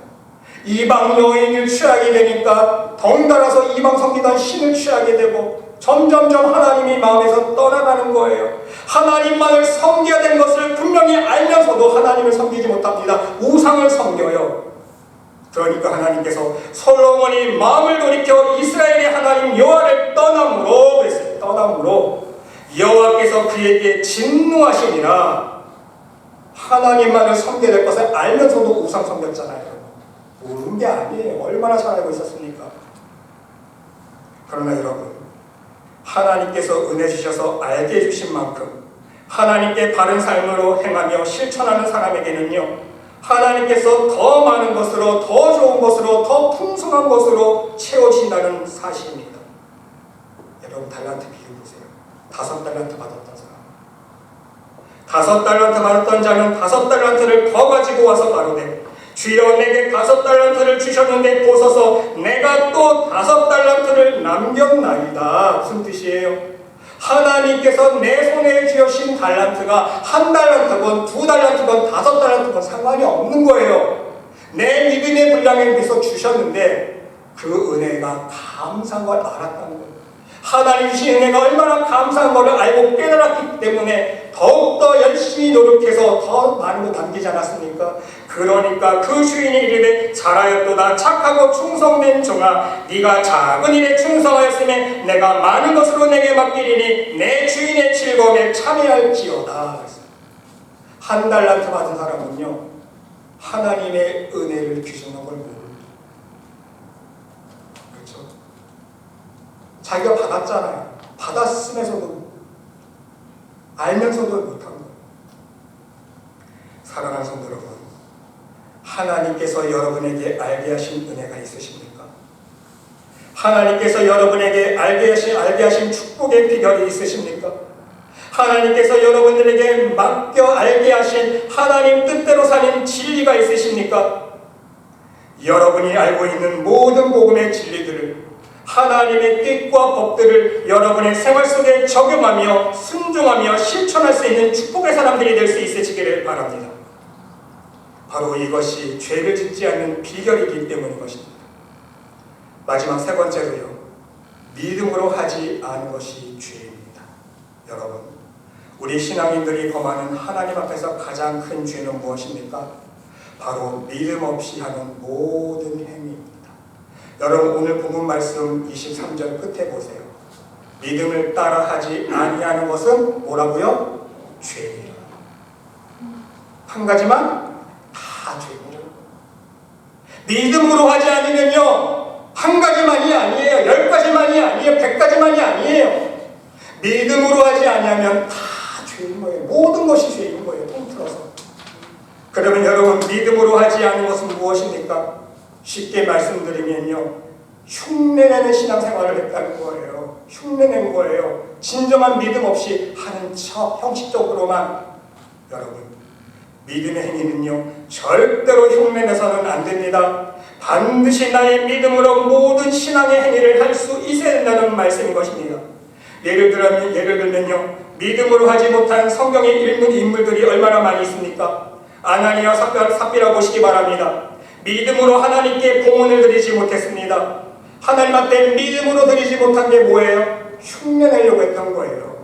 이방 여인을 취하게 되니까 덩달아서 이방 섬기던 신을 취하게 되고 점점점 하나님이 마음에서 떠나가는 거예요. 하나님만을 섬겨야 되는 것을 분명히 알면서도 하나님을 섬기지 못합니다. 우상을 섬겨요. 그러니까 하나님께서 솔로몬이 마음을 돌이켜 이스라엘의 하나님 여호와를 떠남으로 그랬어요. 떠남으로 여호와께서 그에게 진노하시니라. 하나님만을 섬겨야 될 것을 알면서도 우상 섬겼잖아요. 모르는 게 아니에요. 얼마나 잘 알고 있었습니까? 그러나 여러분, 하나님께서 은혜 주셔서 알게 해주신 만큼 하나님께 바른 삶으로 행하며 실천하는 사람에게는요, 하나님께서 더 많은 것으로, 더 좋은 것으로, 더 풍성한 것으로 채워주신다는 사실입니다. 여러분, 달란트 비유 보세요. 5달란트 받았던 사람, 5달란트 받았던 자는 5달란트를 더 가지고 와서 가로되, 주여 내게 5달란트를 주셨는데 보소서 내가 또 5달란트를 남겼나이다. 무슨 뜻이에요? 하나님께서 내 손에 쥐어신 달란트가 1달란트건 2달란트건 5달란트건 상관이 없는 거예요. 내 믿음의 분량에 비해서 주셨는데 그 은혜가 감사한 걸 알았다는 거예요. 하나님 주신 은혜가 얼마나 감사한 것을 알고 깨달았기 때문에 더욱더 열심히 노력해서 더 많은 거 남기지 않았습니까? 그러니까 그 주인이 이르되 잘하였도다 착하고 충성된 종아, 네가 작은 일에 충성하였으면 내가 많은 것으로 내게 맡기리니 내 주인의 즐거움에 참여할지어다. 1달란트 받은 사람은요, 하나님의 은혜를 규정한 걸 모릅니다. 그렇죠? 자기가 받았잖아요. 받았으면서도 알면서도 못한 거예요. 사랑하는 성도 여러분, 하나님께서 여러분에게 알게 하신 은혜가 있으십니까? 하나님께서 여러분에게 알게 하신 축복의 비결이 있으십니까? 하나님께서 여러분들에게 맡겨 알게 하신 하나님 뜻대로 사는 진리가 있으십니까? 여러분이 알고 있는 모든 복음의 진리들을, 하나님의 뜻과 법들을 여러분의 생활 속에 적용하며 순종하며 실천할 수 있는 축복의 사람들이 될 수 있으시기를 바랍니다. 바로 이것이 죄를 짓지 않는 비결이기 때문인 것입니다. 마지막 3번째로요, 믿음으로 하지 않은 것이 죄입니다. 여러분, 우리 신앙인들이 범하는 하나님 앞에서 가장 큰 죄는 무엇입니까? 바로 믿음 없이 하는 모든 행위입니다. 여러분, 오늘 본문 말씀 23절 끝에 보세요. 믿음을 따라하지 아니하는 것은 뭐라고요? 죄니라. 한 가지만 다 죄니라. 믿음으로 하지 않으면요, 한 가지만이 아니에요. 10가지만이 아니에요. 100가지만이 아니에요. 믿음으로 하지 아니하면 다 죄인 거예요. 모든 것이 죄인 거예요. 통틀어서. 그러면 여러분, 믿음으로 하지 않은 것은 무엇입니까? 쉽게 말씀드리면요, 흉내내는 신앙생활을 했다는 거예요. 흉내낸 거예요. 진정한 믿음 없이 하는 척, 형식적으로만. 여러분, 믿음의 행위는요, 절대로 흉내내서는 안 됩니다. 반드시 나의 믿음으로 모든 신앙의 행위를 할 수 있어야 된다는 말씀인 것입니다. 예를 들면요, 믿음으로 하지 못한 성경에 읽는 인물들이 얼마나 많이 있습니까? 아나니아 삽비라 보시기 바랍니다. 믿음으로 하나님께 봉헌을 드리지 못했습니다. 하나님 앞에 믿음으로 드리지 못한 게 뭐예요? 흉내내려고 했던 거예요.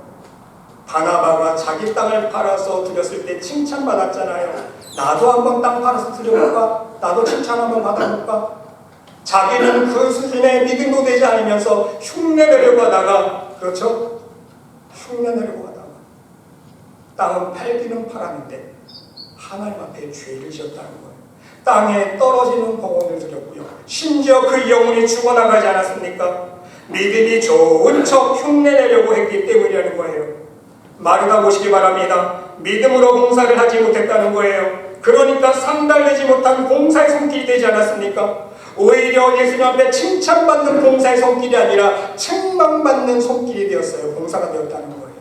바나바가 자기 땅을 팔아서 드렸을 때 칭찬받았잖아요. 나도 한번 땅 팔아서 드려볼까? 나도 칭찬 한번 받아볼까? 자기는 그 수준의 믿음도 되지 않으면서 흉내내려고 하다가, 그렇죠? 흉내내려고 하다가 땅은 팔기는 팔았는데 하나님 앞에 죄를 지었다는 거예요. 땅에 떨어지는 봉헌을 드렸고요. 심지어 그 영혼이 죽어나가지 않았습니까? 믿음이 좋은 척 흉내내려고 했기 때문이라는 거예요. 마르다 보시기 바랍니다. 믿음으로 봉사를 하지 못했다는 거예요. 그러니까 상달되지 못한 봉사의 손길이 되지 않았습니까? 오히려 예수님 앞에 칭찬받는 봉사의 손길이 아니라 책망받는 손길이 되었어요. 봉사가 되었다는 거예요.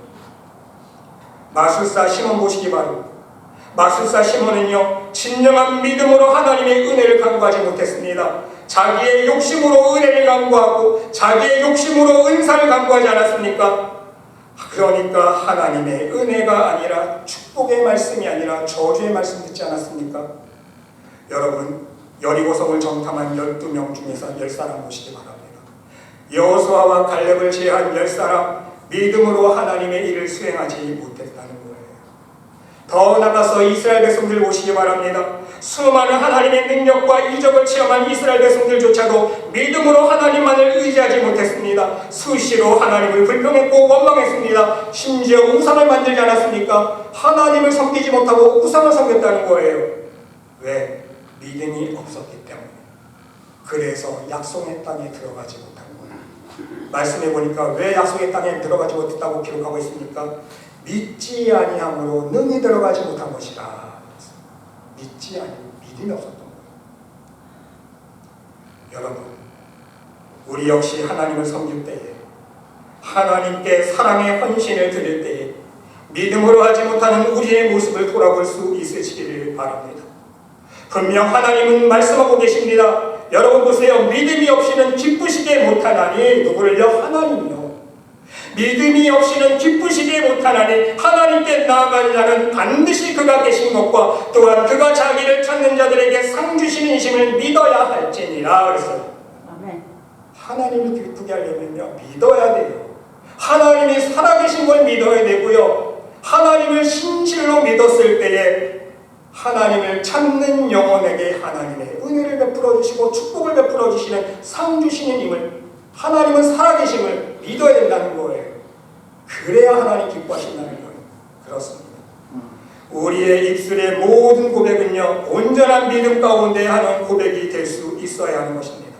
마술사 시몬 보시기 바랍니다. 마술사 시몬은요, 진정한 믿음으로 하나님의 은혜를 간구하지 못했습니다. 자기의 욕심으로 은혜를 간구하고 자기의 욕심으로 은사를 간구하지 않았습니까? 그러니까 하나님의 은혜가 아니라 축복의 말씀이 아니라 저주의 말씀 듣지 않았습니까? 여러분, 여리고성을 정탐한 12명 중에서 10사람 보시기 바랍니다. 여호수아와 갈렙을 제외한 10사람, 믿음으로 하나님의 일을 수행하지 못했다는 거예요. 더 나가서 이스라엘 백성들 보시기 바랍니다. 수많은 하나님의 능력과 이적을 체험한 이스라엘 백성들조차도 믿음으로 하나님만을 의지하지 못했습니다. 수시로 하나님을 불평했고 원망했습니다. 심지어 우상을 만들지 않았습니까? 하나님을 섬기지 못하고 우상을 섬겼다는 거예요. 왜? 믿음이 없었기 때문에. 그래서 약속의 땅에 들어가지 못한 거예요. 말씀해 보니까 왜 약속의 땅에 들어가지 못했다고 기록하고 있습니까? 믿지 아니함으로 능히 들어가지 못한 것이라. 믿지 아니 믿음이 없었던 거예요. 여러분, 우리 역시 하나님을 섬길 때에, 하나님께 사랑의 헌신을 드릴 때에 믿음으로 하지 못하는 우리의 모습을 돌아볼 수 있으시기를 바랍니다. 분명 하나님은 말씀하고 계십니다. 여러분 보세요. 믿음이 없이는 기쁘시게 못하나니, 누구를요? 하나님이요. 믿음이 없이는 기쁘시게 못하나니 하나님께 나아가는 자는 반드시 그가 계신 것과 또한 그가 자기를 찾는 자들에게 상 주시는 이심을 믿어야 할지니라. 그랬어요. 아멘. 하나님을 기쁘게 하려면요, 믿어야 돼요. 하나님이 살아계신 걸 믿어야 되고요. 하나님을 진실로 믿었을 때에 하나님을 찾는 영혼에게 하나님의 은혜를 베풀어 주시고 축복을 베풀어 주시는 상 주시는 힘을, 하나님은 살아계심을 믿어야 된다는 거예요. 그래야 하나님 기뻐하신다는 거예요. 그렇습니다. 우리의 입술의 모든 고백은요, 온전한 믿음 가운데 하는 고백이 될 수 있어야 하는 것입니다.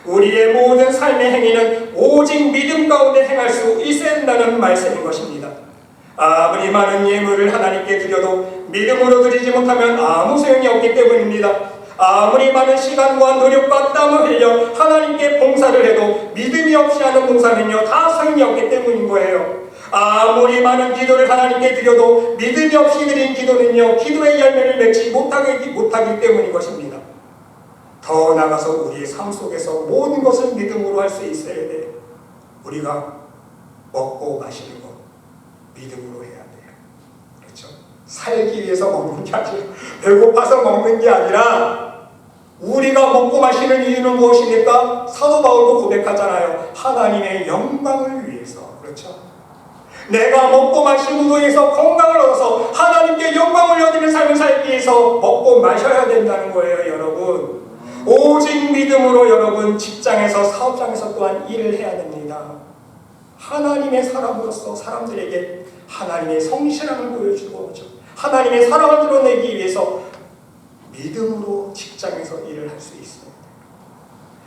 우리의 모든 삶의 행위는 오직 믿음 가운데 행할 수 있어야 한다는 말씀인 것입니다. 아무리 많은 예물을 하나님께 드려도 믿음으로 드리지 못하면 아무 소용이 없기 때문입니다. 아무리 많은 시간과 노력과 땀을 흘려 하나님께 봉사를 해도 믿음이 없이 하는 봉사는요, 다 소용이 없기 때문인 거예요. 아무리 많은 기도를 하나님께 드려도 믿음이 없이 드린 기도는요, 기도의 열매를 맺지 못하기 때문인 것입니다. 더 나아가서 우리의 삶 속에서 모든 것을 믿음으로 할 수 있어야 돼요. 우리가 먹고 마시는 것 믿음으로 해야 돼요. 그렇죠? 살기 위해서 먹는 게 아니라, 배고파서 먹는 게 아니라, 우리가 먹고 마시는 이유는 무엇입니까? 사도 바울도 고백하잖아요. 하나님의 영광을 위해서. 그렇죠? 내가 먹고 마심으로 해서 건강을 얻어서 하나님께 영광을 얻는 삶을 살기 위해서 먹고 마셔야 된다는 거예요, 여러분. 오직 믿음으로 여러분 직장에서, 사업장에서 또한 일을 해야 됩니다. 하나님의 사람으로서 사람들에게 하나님의 성실함을 보여주고, 하나님의 사랑을 드러내기 위해서 믿음으로 직장에서 일을 할 수 있습니다.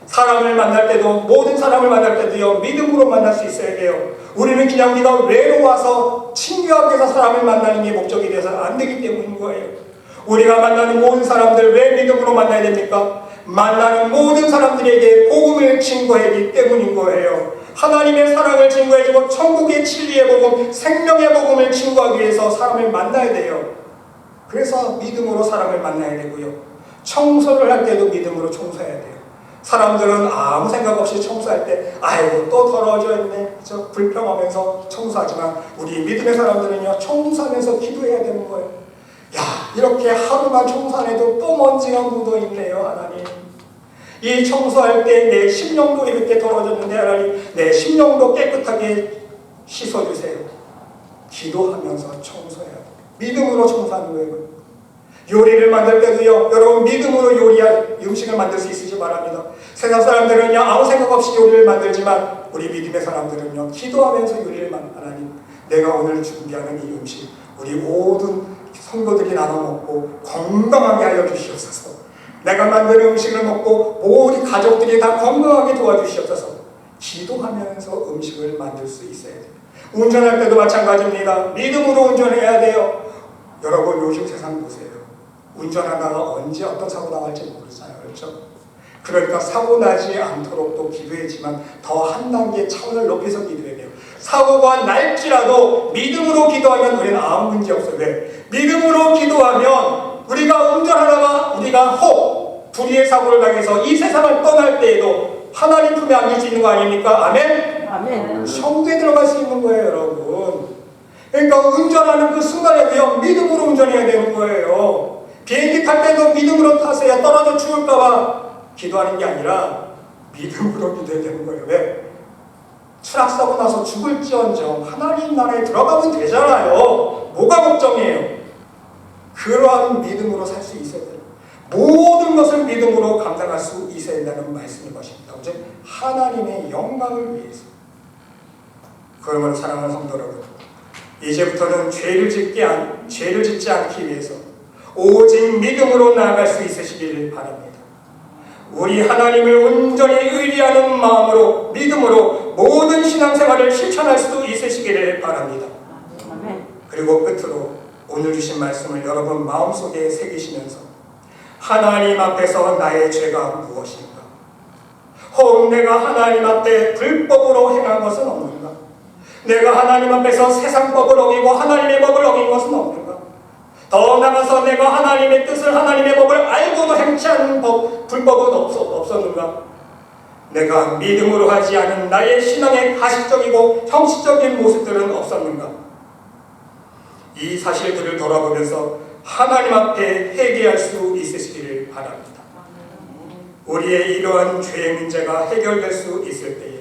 사람을 만날 때도, 모든 사람을 만날 때도요, 믿음으로 만날 수 있어야 돼요. 우리는 그냥 우리가 외로워서 친구하기 위해서 사람을 만나는 게 목적이 되어서는 안 되기 때문인 거예요. 우리가 만나는 모든 사람들 왜 믿음으로 만나야 됩니까? 만나는 모든 사람들에게 복음을 증거하기 때문인 거예요. 하나님의 사랑을 증거해주고 천국의 진리의 복음, 생명의 복음을 증거하기 위해서 사람을 만나야 돼요. 그래서 믿음으로 사람을 만나야 되고요. 청소를 할 때도 믿음으로 청소해야 돼요. 사람들은 아무 생각 없이 청소할 때 아이고 또 더러워져 있네, 저 불평하면서 청소하지만 우리 믿음의 사람들은요, 청소하면서 기도해야 되는 거예요. 야, 이렇게 하루만 청소 안 해도 또 먼지가 묻어 있네요, 하나님. 이 청소할 때 내 심령도 이렇게 더러워졌는데 하나님, 내 심령도 깨끗하게 씻어주세요. 기도하면서 청소해야 돼요. 믿음으로 청소하는 거예요. 요리를 만들 때도요, 여러분 믿음으로 요리할 음식을 만들 수 있으시 바랍니다. 세상 사람들은요, 아무 생각 없이 요리를 만들지만 우리 믿음의 사람들은요, 기도하면서 요리를 하나님, 내가 오늘 준비하는 이 음식 우리 모든 성도들이 나눠 먹고 건강하게 하여 주시옵소서. 내가 만드는 음식을 먹고 모든 가족들이 다 건강하게 도와주시옵소서. 기도하면서 음식을 만들 수 있어야 돼요. 운전할 때도 마찬가지입니다. 믿음으로 운전해야 돼요. 여러분 요즘 세상 보세요. 운전하다가 언제 어떤 사고 나갈지 모르잖아요. 그렇죠? 그러니까 사고 나지 않도록 또 기도했지만 더 한 단계 차원을 높여서 기도해야 돼요. 사고가 날지라도 믿음으로 기도하면 우리는 아무 문제 없어요. 왜? 믿음으로 기도하면 우리가 운전하다가 우리가 불의의 사고를 당해서 이 세상을 떠날 때에도 하나님 품에 안길 수 있는 거 아닙니까? 아멘? 아멘. 천국에 들어갈 수 있는 거예요, 여러분. 그러니까 운전하는 그 순간에도요, 믿음으로 운전해야 되는 거예요. 비행기 탈 때도 믿음으로 타세요. 떨어져 죽을까봐 기도하는 게 아니라 믿음으로 기도해야 되는 거예요. 왜? 추락사고 나서 죽을지언정 하나님 나라에 들어가면 되잖아요. 뭐가 걱정이에요? 그러한 믿음으로 살 수 있어야 돼요. 모든 것을 믿음으로 감당할 수 있어야 된다는 말씀인 것입니다. 즉 하나님의 영광을 위해서. 그러므로 사랑하는 성도 여러분, 이제부터는 죄를 짓지 않기 위해서 오직 믿음으로 나아갈 수 있으시기를 바랍니다. 우리 하나님을 온전히 의리하는 마음으로, 믿음으로 모든 신앙생활을 실천할 수 있으시기를 바랍니다. 아멘. 그리고 끝으로 오늘 주신 말씀을 여러분 마음속에 새기시면서 하나님 앞에서 나의 죄가 무엇인가? 혹 내가 하나님 앞에 불법으로 행한 것은 없는가? 내가 하나님 앞에서 세상법을 어기고 하나님의 법을 어긴 것은 없는가? 더 나아가서 내가 하나님의 뜻을 하나님의 법을 알고도 행치 않은 불법은 없었는가? 내가 믿음으로 하지 않은 나의 신앙의 가식적이고 형식적인 모습들은 없었는가? 이 사실들을 돌아보면서 하나님 앞에 회개할 수 있으시기를 바랍니다. 우리의 이러한 죄의 문제가 해결될 수 있을 때에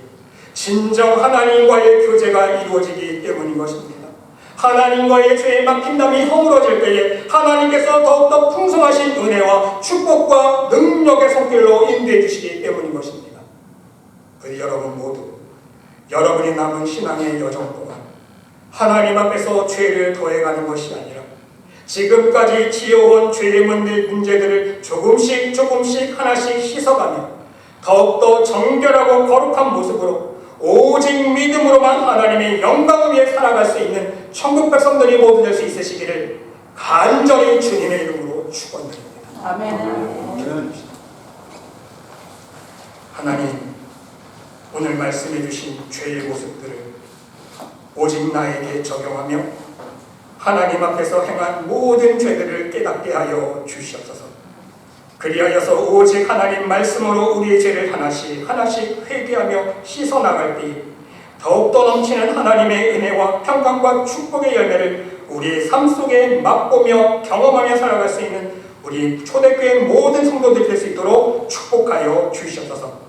진정 하나님과의 교제가 이루어지기 때문인 것입니다. 하나님과의 죄의 막힌담이 허물어질 때에 하나님께서 더욱더 풍성하신 은혜와 축복과 능력의 손길로 인도해 주시기 때문인 것입니다. 우리 여러분 모두 여러분이 남은 신앙의 여정 동안 하나님 앞에서 죄를 더해가는 것이 아니라 지금까지 지어온 죄의 문제들을 조금씩 하나씩 씻어가며 더욱더 정결하고 거룩한 모습으로 오직 믿음으로만 하나님의 영광을 위해 살아갈 수 있는 천국 백성들이 모두 될 수 있으시기를 간절히 주님의 이름으로 축원드립니다. 아멘. 하나님, 오늘 말씀해 주신 죄의 모습들을 오직 나에게 적용하며 하나님 앞에서 행한 모든 죄들을 깨닫게 하여 주시옵소서. 그리하여서 오직 하나님 말씀으로 우리의 죄를 하나씩 회개하며 씻어나갈 때에 더욱더 넘치는 하나님의 은혜와 평강과 축복의 열매를 우리의 삶 속에 맛보며 경험하며 살아갈 수 있는 우리 초대교회 모든 성도들이 될 수 있도록 축복하여 주시옵소서.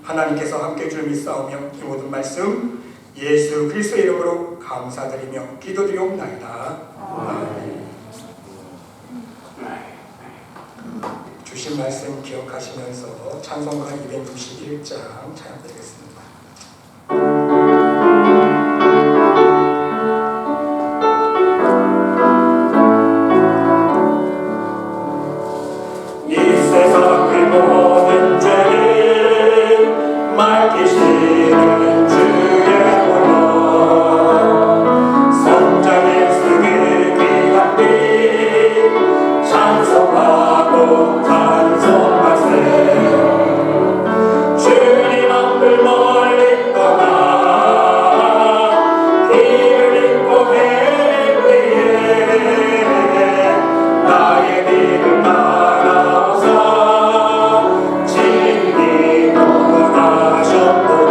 하나님께서 함께 줄 믿사오며 이 모든 말씀 예수 그리스도의 이름으로 감사드리며 기도드리옵나이다. 주신 말씀 기억하시면서 찬송가 261장 찬양드리겠습니다. 이 세상 그 모든 죄를 맡기시는 주의 번호 성장의 승의 귀한 빛 찬송하고 찬송하세 주님 앞을 멀리 떠나 길을 잃고 헤맬 때에 나의 길을 따라오사 진리 떠나셨도다.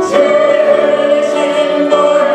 주의 신불로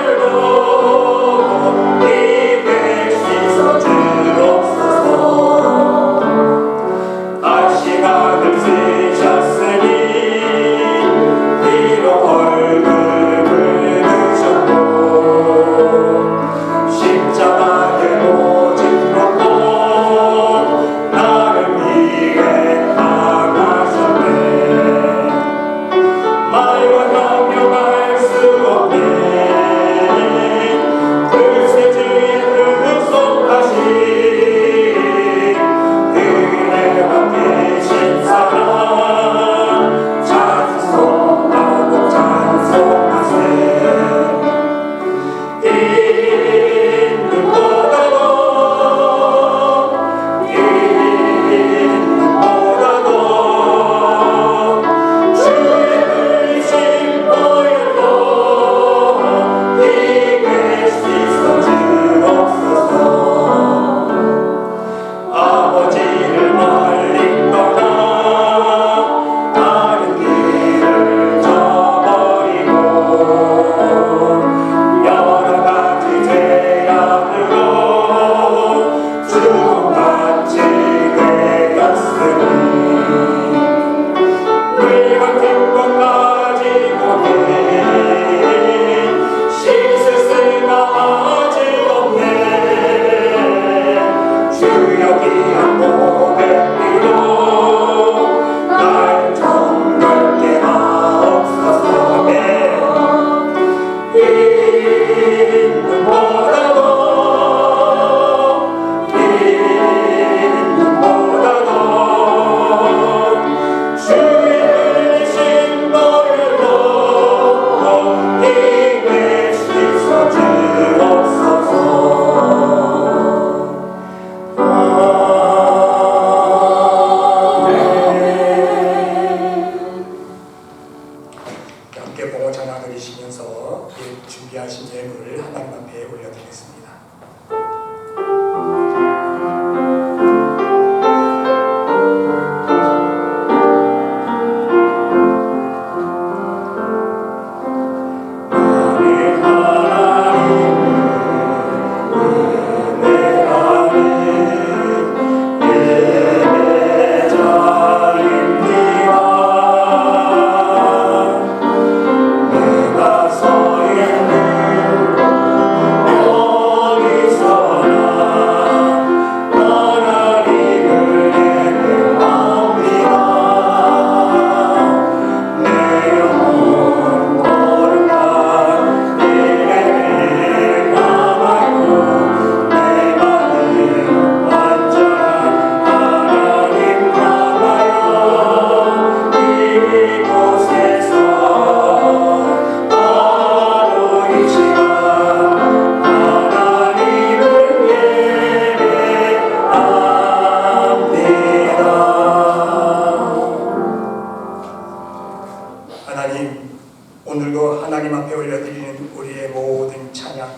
찬양,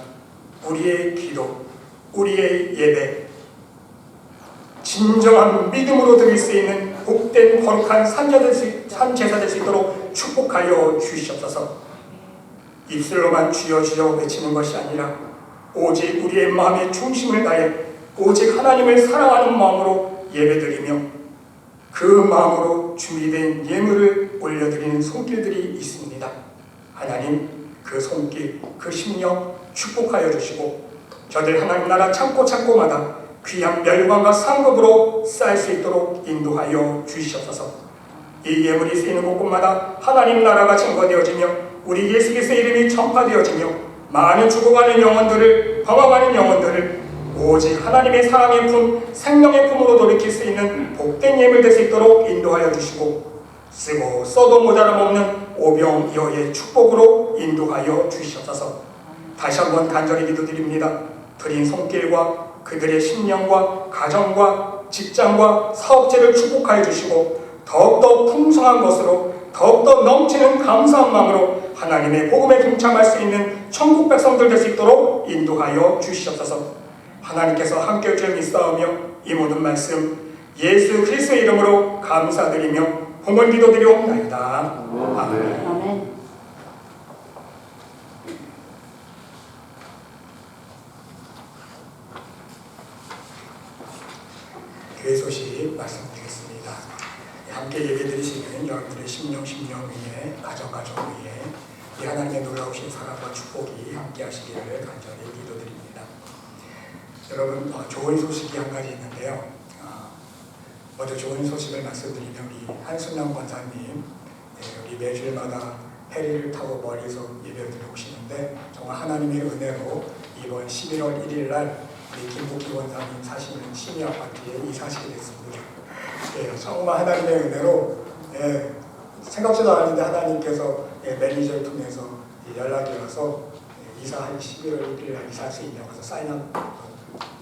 우리의 기도, 우리의 예배, 진정한 믿음으로 드릴 수 있는 복된 거룩한 산제사 될 수 있도록 축복하여 주시옵소서. 입술로만 주여 주여 외치는 것이 아니라 오직 우리의 마음의 중심을 다해 오직 하나님을 사랑하는 마음으로 예배드리며 그 마음으로 준비된 예물을 올려드리는 손길들이 있습니다. 하나님, 그 손길, 그 심령 축복하여 주시고 저들 하나님 나라 창고마다 귀한 멸관과 상급으로 쌓일 수 있도록 인도하여 주시옵소서. 이 예물이 쓰이는 곳곳마다 하나님 나라가 증거되어지며 우리 예수 그리스도의 이름이 전파되어지며 많은 죽어가는 영혼들을, 방황하는 영혼들을 오직 하나님의 사랑의 품, 생명의 품으로 돌이킬 수 있는 복된 예물 될 수 있도록 인도하여 주시고 쓰고 써도 모자람 없는 오병이어의 축복으로 인도하여 주시옵소서. 다시 한번 간절히 기도드립니다. 드린 손길과 그들의 심령과 가정과 직장과 사업체를 축복하여 주시고 더욱더 풍성한 것으로 더욱더 넘치는 감사한 마음으로 하나님의 복음에 동참할 수 있는 천국 백성들 될 수 있도록 인도하여 주시옵소서. 하나님께서 함께할 줄 믿사오며 이 모든 말씀 예수 그리스도의 이름으로 감사드리며 봉헌 기도드리옵나이다. 아멘. 아멘. 교회 소식 말씀드리겠습니다. 함께 예배드리시는 여러분들의 심령 위에 가정 위에 이 하나님의 놀라우신 사랑과 축복이 함께 하시기를 간절히 기도드립니다. 여러분, 좋은 소식이 한 가지 있는데요. 먼저 좋은 소식을 말씀드리면 우리 한순남 권사님, 우리 매주일마다 페리를 타고 멀리서 예배를 드려오시는데 정말 하나님의 은혜로 이번 11월 1일 날 우리 김복희 권사님 사시는 심야 아파트에 이사하시게 됐습니다. 정말 하나님의 은혜로 생각지도 않았는데 하나님께서 매니저를 통해서 연락이 와서 이사한 11월 1일 날 이사할 수 있냐고 해서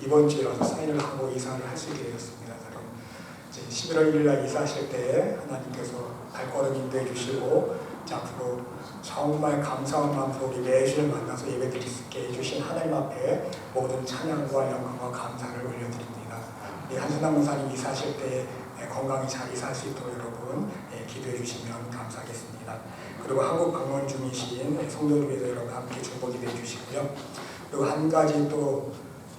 이번 주에 와서 사인을 하고 이사를 할 수 있게 되었습니다. 그럼 이제 11월 1일 날 이사하실 때 하나님께서 발걸음 인도해 주시고 앞으로 정말 감사한 마음으로 우리 매주를 만나서 예배드릴 수 있게 해주신 하나님 앞에 모든 찬양과 영광과 감사를 올려드립니다. 우리 한순남 목사님 이사하실 때 건강히 잘 이사할 수 있도록 여러분 기도해 주시면 감사하겠습니다. 그리고 한국 방문 중이신 성도들 위해서 여러분 함께 중보 기도해 주시고요. 그리고 한 가지 또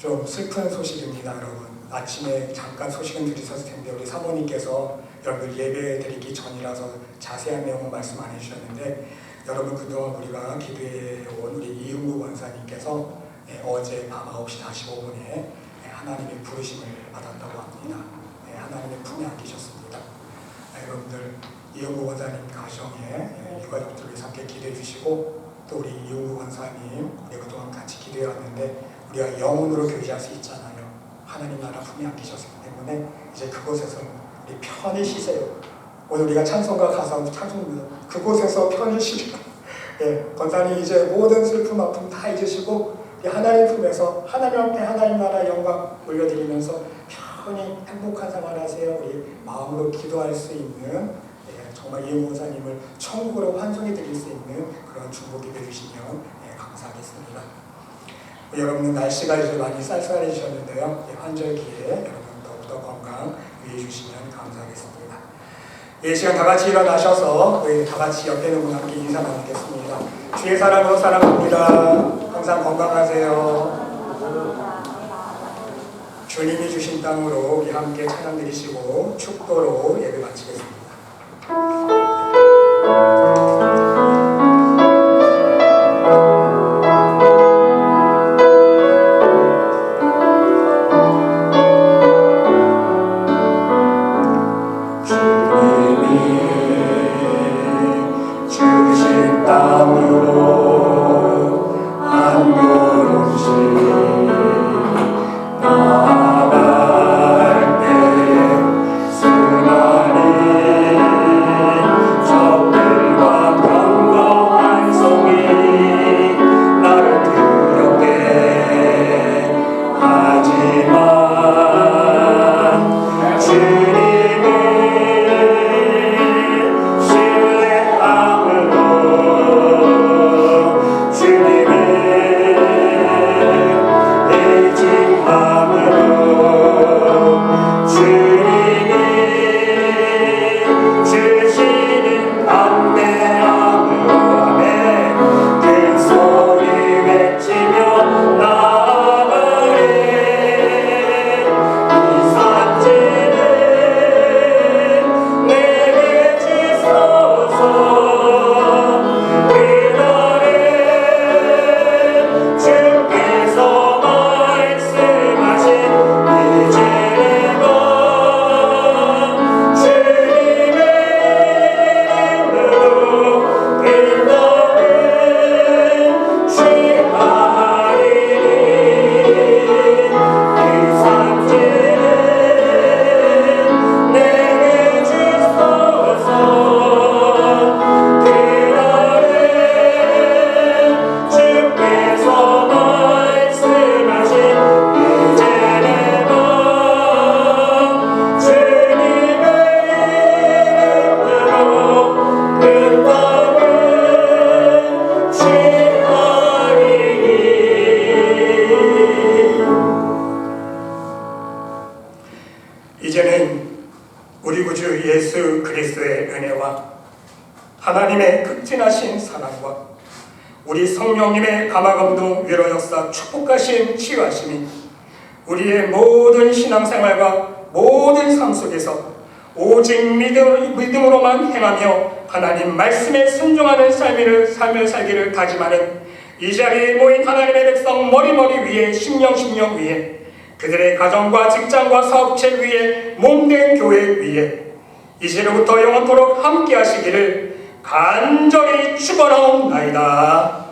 좀 슬픈 소식입니다. 여러분, 아침에 잠깐 소식은 들으셨을 텐데 우리 사모님께서 여러분들 예배 드리기 전이라서 자세한 내용은 말씀 안 해주셨는데 여러분 그동안 우리가 기도해 온 우리 이흥구 원사님께서 어제 밤 9시 45분에 하나님의 부르심을 받았다고 합니다. 하나님의 품에 안기셨습니다. 여러분들 이흥구 원사님 가정에 유가족들 위해서 함께 기도해 주시고 또 우리 이흥구 원사님 우리 그동안 같이 기도해 왔는데 우리가 영혼으로 교제할 수 있잖아요. 하나님 나라 품에 안기셨기 때문에 이제 그곳에서 우리 편히 쉬세요. 오늘 우리가 찬송가 가사 찬송입니다. 그곳에서 편히 쉬라. 권사님 이제 모든 슬픔 아픔 다 잊으시고 하나님 품에서 하나님 앞에 하나님 나라 영광 올려드리면서 편히 행복한 생활 하세요. 우리 마음으로 기도할 수 있는 정말 이흥 권사님을 천국으로 환송해 드릴 수 있는 그런 축복이 되주시면 감사하겠습니다. 여러분 날씨가 이제 많이 쌀쌀해지셨는데요. 환절기에 여러분 더욱더 건강 유의해 주시면 감사하겠습니다. 이 시간 다 같이 일어나셔서 우리 다 같이 옆에 있는 분 함께 인사 나누겠습니다. 주의 사랑으로 사랑합니다. 항상 건강하세요. 주님이 주신 땅으로 우리 함께 찬양 드리시고 축도로 예배 마치겠습니다. 나갈 때 승하리 하나님의 극진하신 사랑과 우리 성령님의 감화감동 위로 역사 축복하신 치유하심이 우리의 모든 신앙생활과 모든 삶 속에서 오직 믿음으로만 행하며 하나님 말씀에 순종하는 삶을 살기를 다짐하는 이 자리에 모인 하나님의 백성 머리머리 위에 심령 위에 그들의 가정과 직장과 사업체 위에 몸된 교회 위에 이제로부터 영원토록 함께 하시기를 간절히 축원하옵나이다.